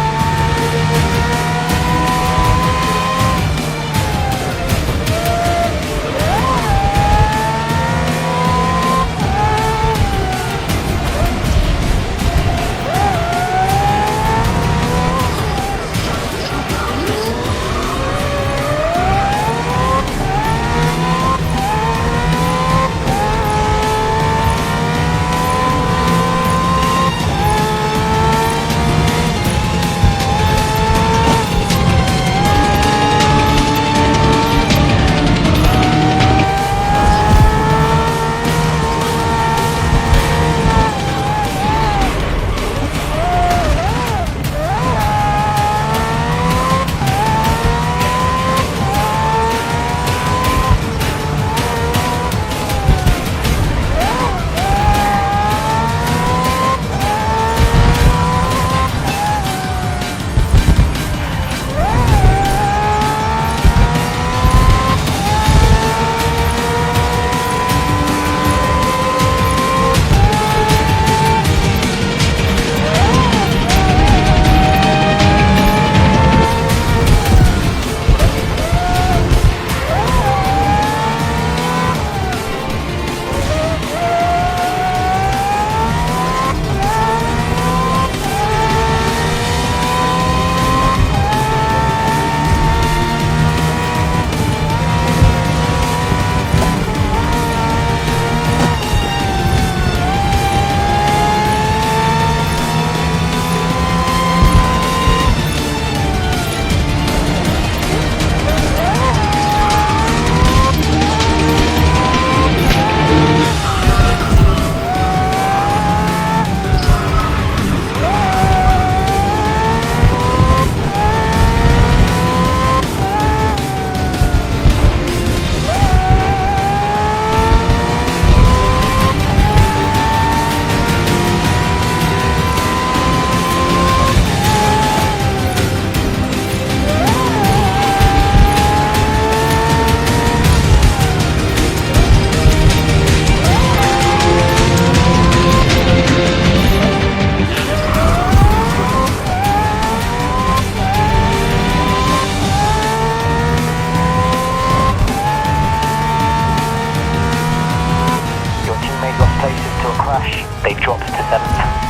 They've dropped to 7th.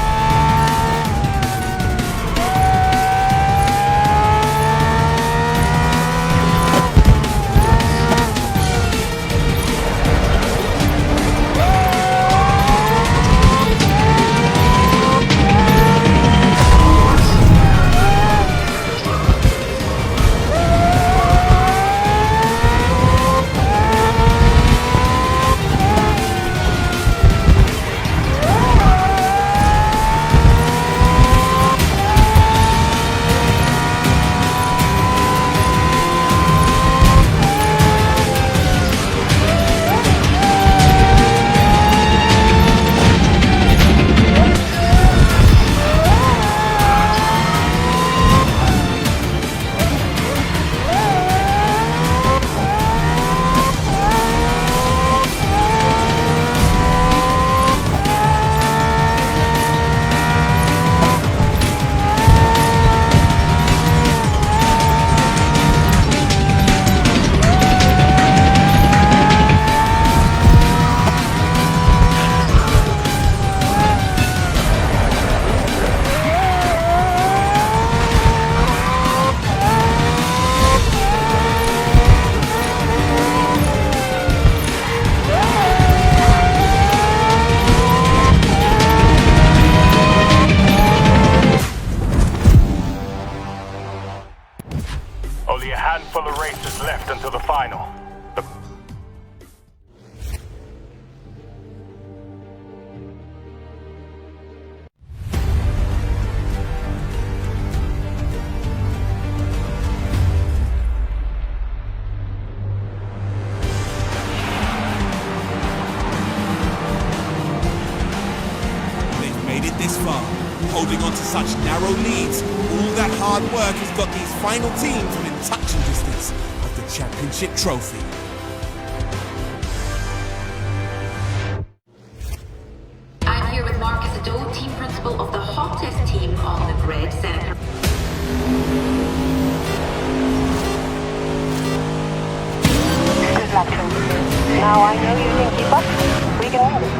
Only a handful of races left until the final. They've made it this far, holding on to such narrow leads. All that hard work has got these final teams within touching distance of the championship trophy. I'm here with Marcus Ado, team principal of the hottest team on the grid, Seneca. Good luck, Trinity. Now I know you can keep up. We can have it.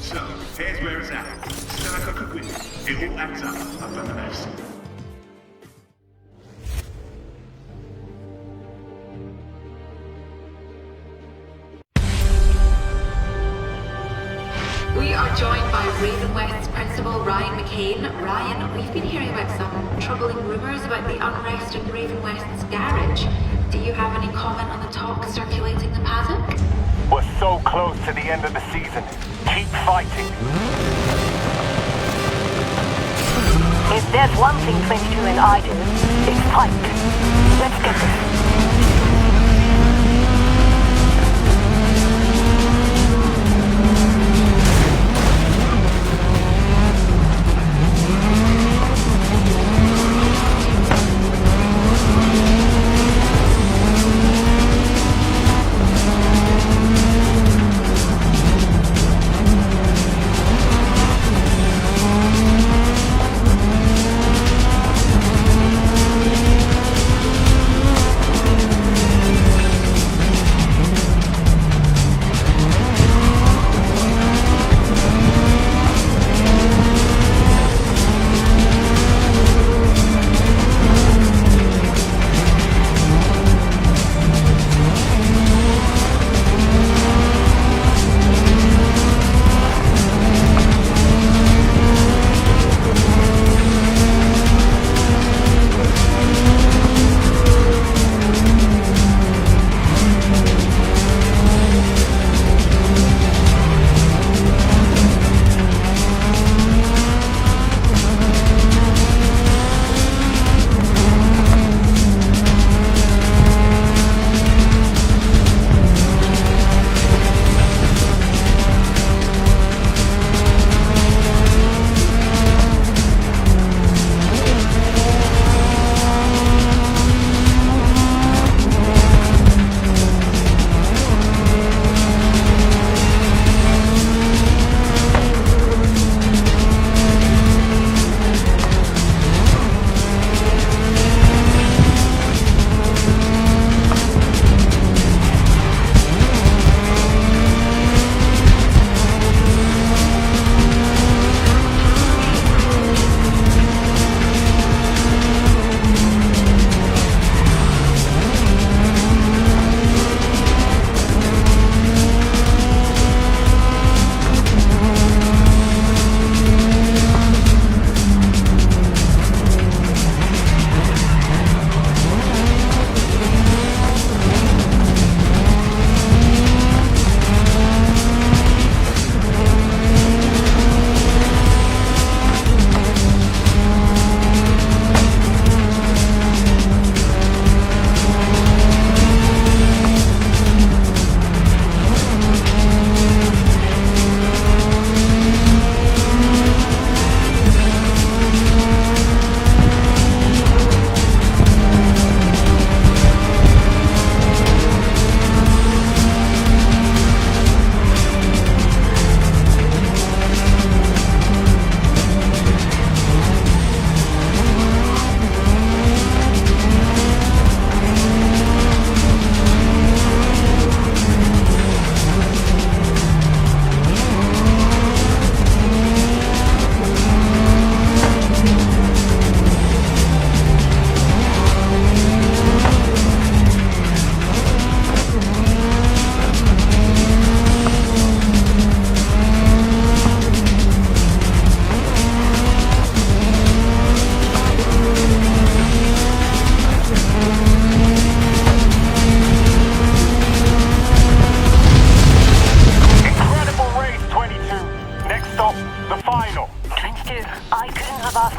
So, here's where it's at. Seneca could win. It all adds up on the maths. We are joined by Raven West's principal, Ryan McCain. Ryan, we've been hearing about some troubling rumours about the unrest in Raven West's garage. Do you have any comment on the talk circulating the paddock? We're so close to the end of the season. Keep fighting. If there's one thing 22 and I do, it's fight. Let's get this.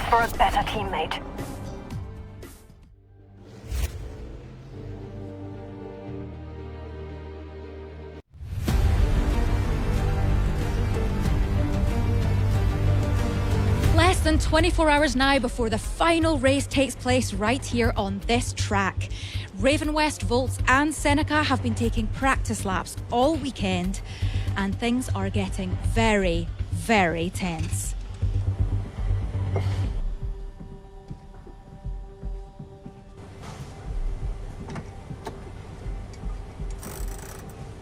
for a better teammate. Less than 24 hours now before the final race takes place right here on this track. Raven West, Volts and Seneca have been taking practice laps all weekend, and things are getting very, very tense.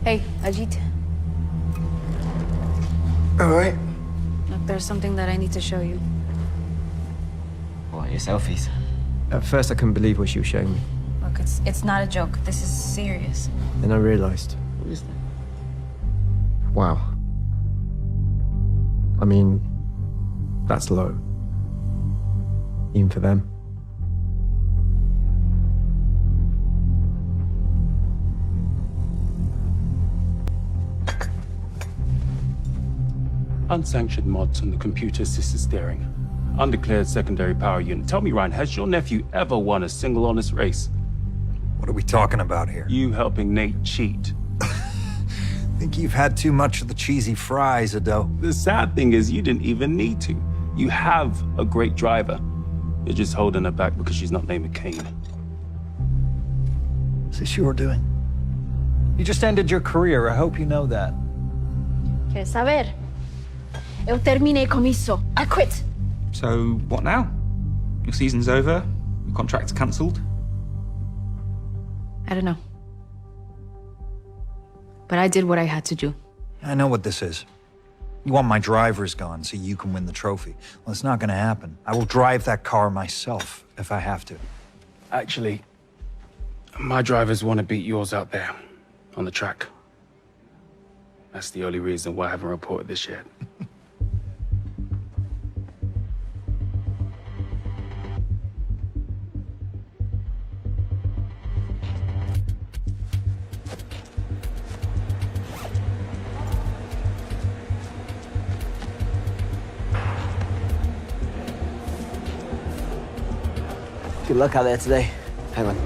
Hey, Ajit. All right. Look, there's something that I need to show you. What, your selfies? At first, I couldn't believe what she was showing me. Look, it's not a joke. This is serious. Then I realized. What is that? Wow. I mean, that's low. Even for them. Unsanctioned mods on the computer-assisted steering. Undeclared secondary power unit. Tell me, Ryan, has your nephew ever won a single honest race? What are we talking about here? You helping Nate cheat. Think you've had too much of the cheesy fries, Ado. The sad thing is you didn't even need to. You have a great driver. You're just holding her back because she's not named McCain. Is this your doing? You just ended your career. I hope you know that. ¿Quieres saber? Eu terminei com isso. I quit. So, what now? Your season's over? Your contract's cancelled? I don't know. But I did what I had to do. I know what this is. You want my drivers gone so you can win the trophy. Well, it's not gonna happen. I will drive that car myself if I have to. Actually, my drivers want to beat yours out there on the track. That's the only reason why I haven't reported this yet. Good luck out there today. Hang on.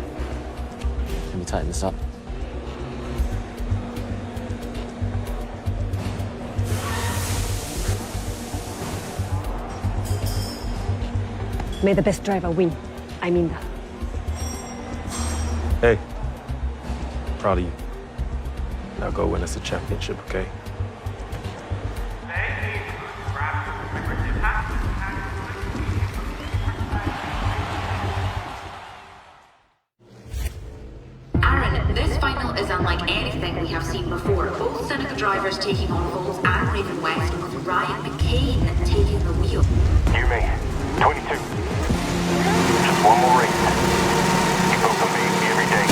Let me tighten this up. May the best driver win. I mean that. Hey, proud of you. Now go win us a championship, okay? Aaron, this final is unlike anything we have seen before. Both Seneca drivers taking on Volts and Raven West, with Ryan McCain taking the wheel. You, me. 22. Just one more race. You both amaze me every day.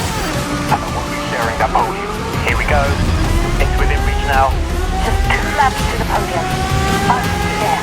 And I want you sharing that podium. Here we go. It's within reach now. Just 2 laps to the podium. I'll see you there.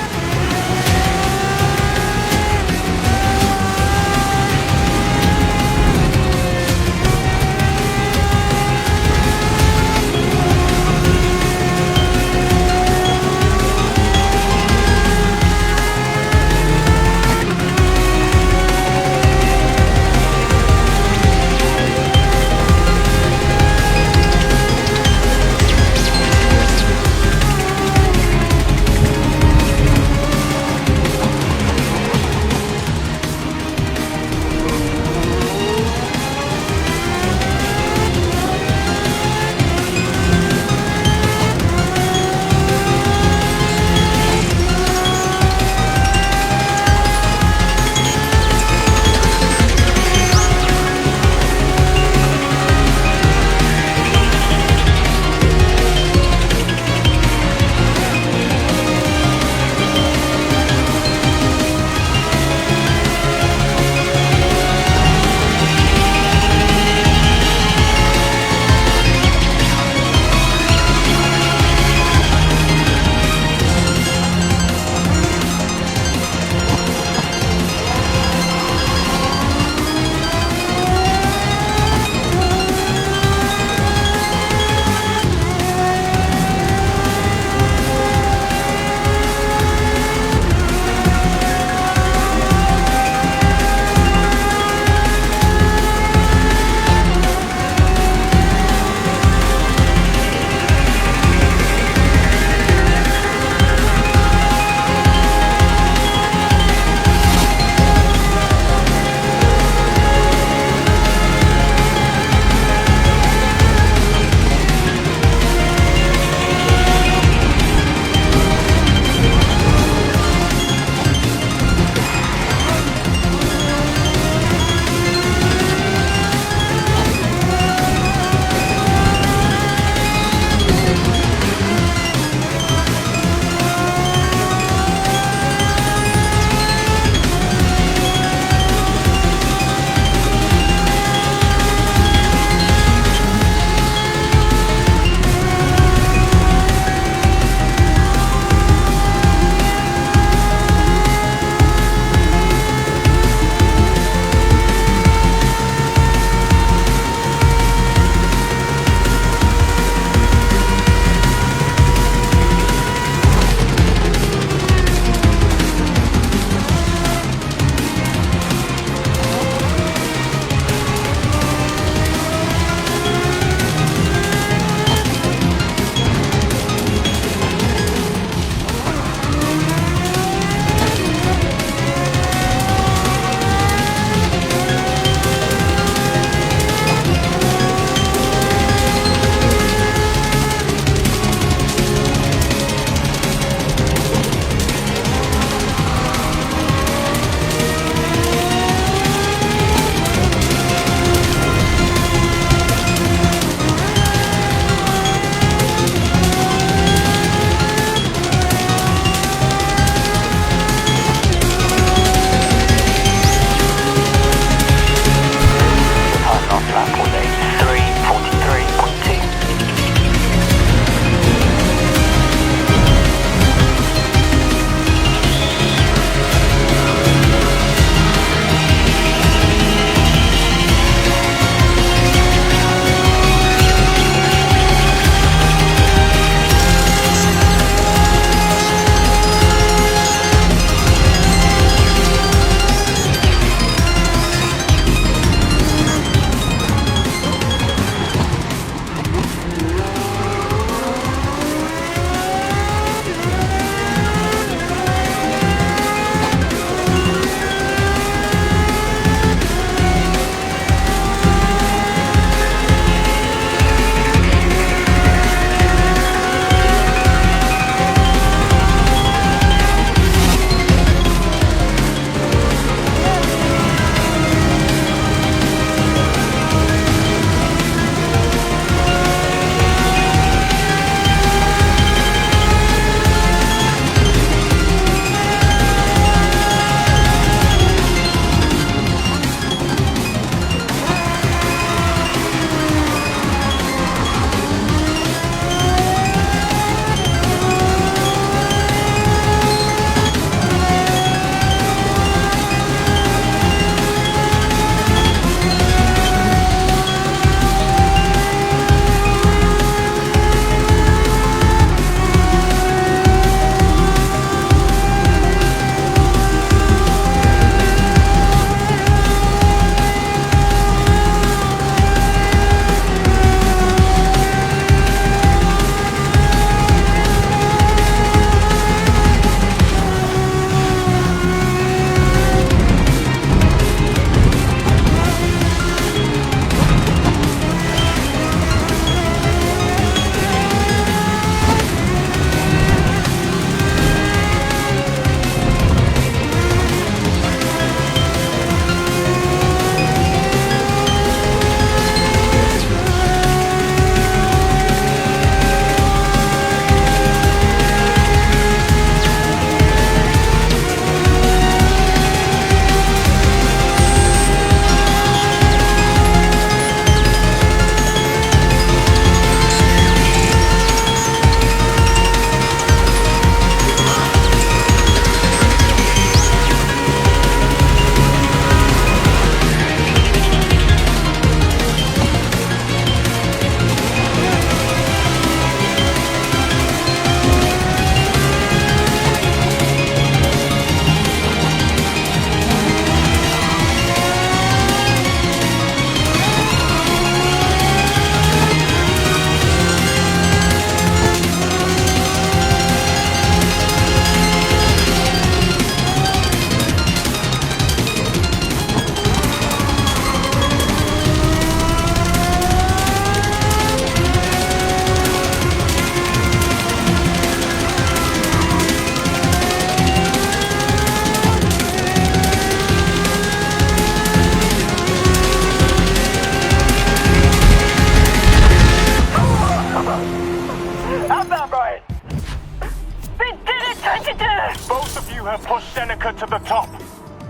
Both of you have pushed Seneca to the top.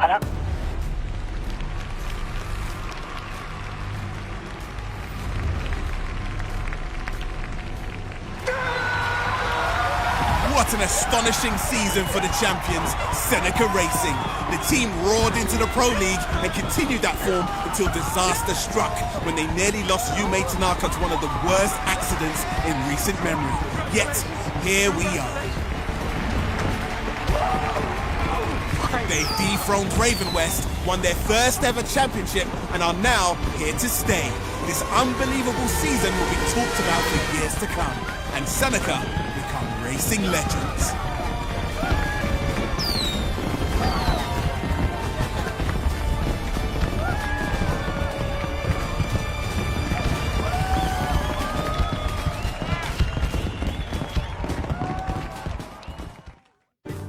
And What an astonishing season for the champions, Seneca Racing. The team roared into the Pro League and continued that form until disaster struck when they nearly lost Yume Tanaka to one of the worst accidents in recent memory. Yet, here we are. They dethroned Raven West, won their first ever championship, and are now here to stay. This unbelievable season will be talked about for years to come, and Seneca become racing legends.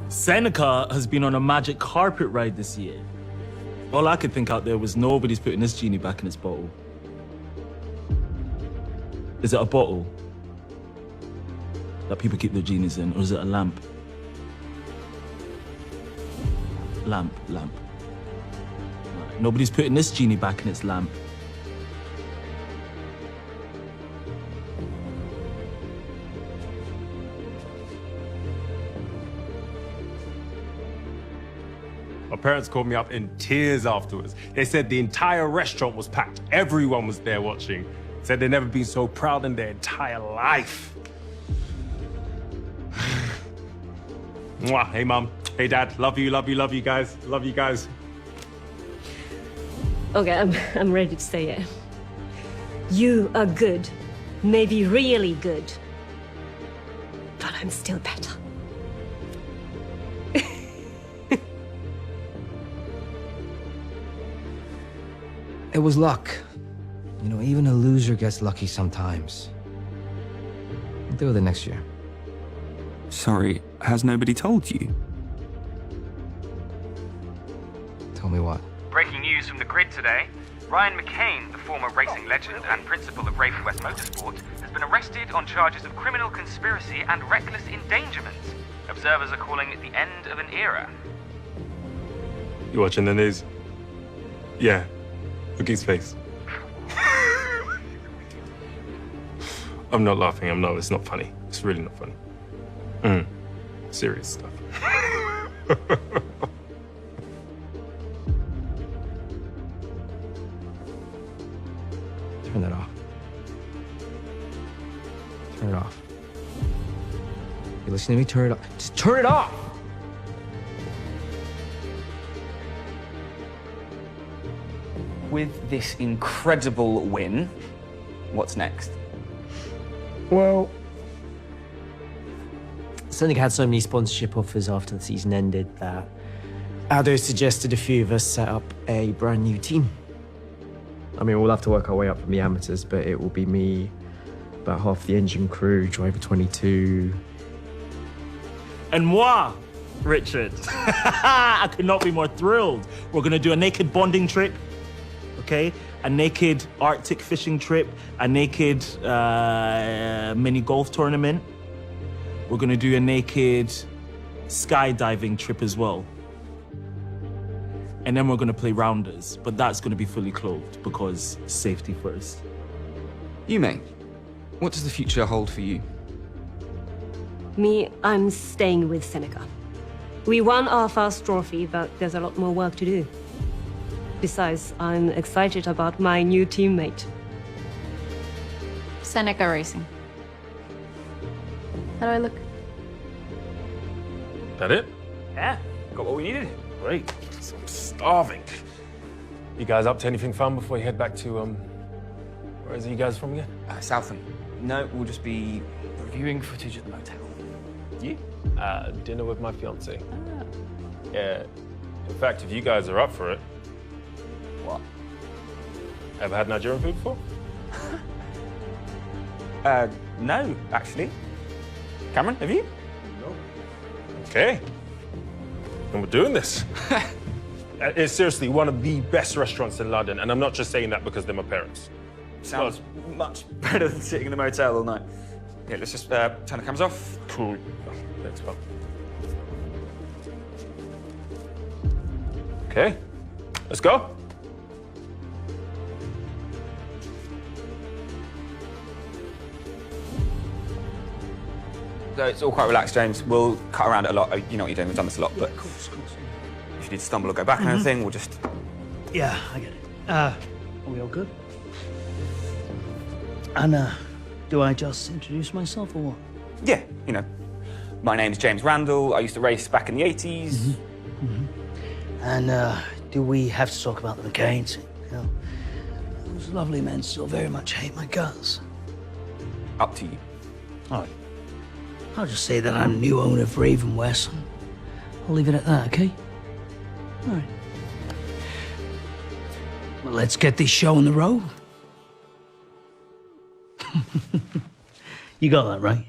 Seneca has been on a magic carpet ride this year. All I could think out there was nobody's putting this genie back in its bottle. Is it a bottle that people keep their genies in, or is it a lamp? Lamp. Right. Nobody's putting this genie back in its lamp. My parents called me up in tears afterwards. They said the entire restaurant was packed. Everyone was there watching. Said they'd never been so proud in their entire life. Mwah. Hey, Mum. Hey, Dad. Love you guys. Love you guys. Okay, I'm ready to say it. You are good. Maybe really good. But I'm still better. It was luck. You know, even a loser gets lucky sometimes. I'll deal with it next year. Sorry, has nobody told you? Tell me what? Breaking news from the grid today. Ryan McCain, the former racing legend and principal of Raven West Motorsport, has been arrested on charges of criminal conspiracy and reckless endangerment. Observers are calling it the end of an era. You watching the news? Yeah. Look at his face. I'm not laughing. It's not funny. It's really not funny. Serious stuff. Turn that off. Turn it off. You listen to me? Turn it off. Just turn it off! With this incredible win, what's next? Well, Seneca had so many sponsorship offers after the season ended that Ado suggested a few of us set up a brand new team. I mean, we'll have to work our way up from the amateurs, but it will be me, about half the engine crew, driver 22. And moi, Richard. I could not be more thrilled. We're gonna do a naked bonding trip, okay? A naked Arctic fishing trip, a naked mini golf tournament. We're gonna do a naked skydiving trip as well. And then we're gonna play rounders, but that's gonna be fully clothed because safety first. Yume, what does the future hold for you? Me, I'm staying with Seneca. We won our first trophy, but there's a lot more work to do. Besides, I'm excited about my new teammate. Seneca Racing. How do I look? That it? Yeah, got what we needed. Great. I'm starving. You guys up to anything fun before you head back to, where is it you guys from again? Southam. No, we'll just be reviewing footage at the motel. You? Dinner with my fiancée. Yeah. In fact, if you guys are up for it. What? Ever had Nigerian food before? No, actually. Cameron, have you? No. Okay. And we're doing this. It's seriously one of the best restaurants in London, and I'm not just saying that because they're my parents. Sounds much better than sitting in the motel all night. Yeah, let's just turn the cameras off. Cool. Thanks, pal. Okay, let's go. So it's all quite relaxed, James. We'll cut around it a lot. You know what you're doing. We've done this a lot, but Of course. if you need to stumble or go back and everything, we'll just. Yeah, I get it. Are we all good? And, do I just introduce myself or what? Yeah, you know. My name's James Randall. I used to race back in the 80s. And, do we have to talk about the McCains? You know, those lovely men still very much hate my guts. Up to you. All right. I'll just say that I'm new owner of Raven West. I'll leave it at that, okay? All right. Well, let's get this show on the road. You got that, right?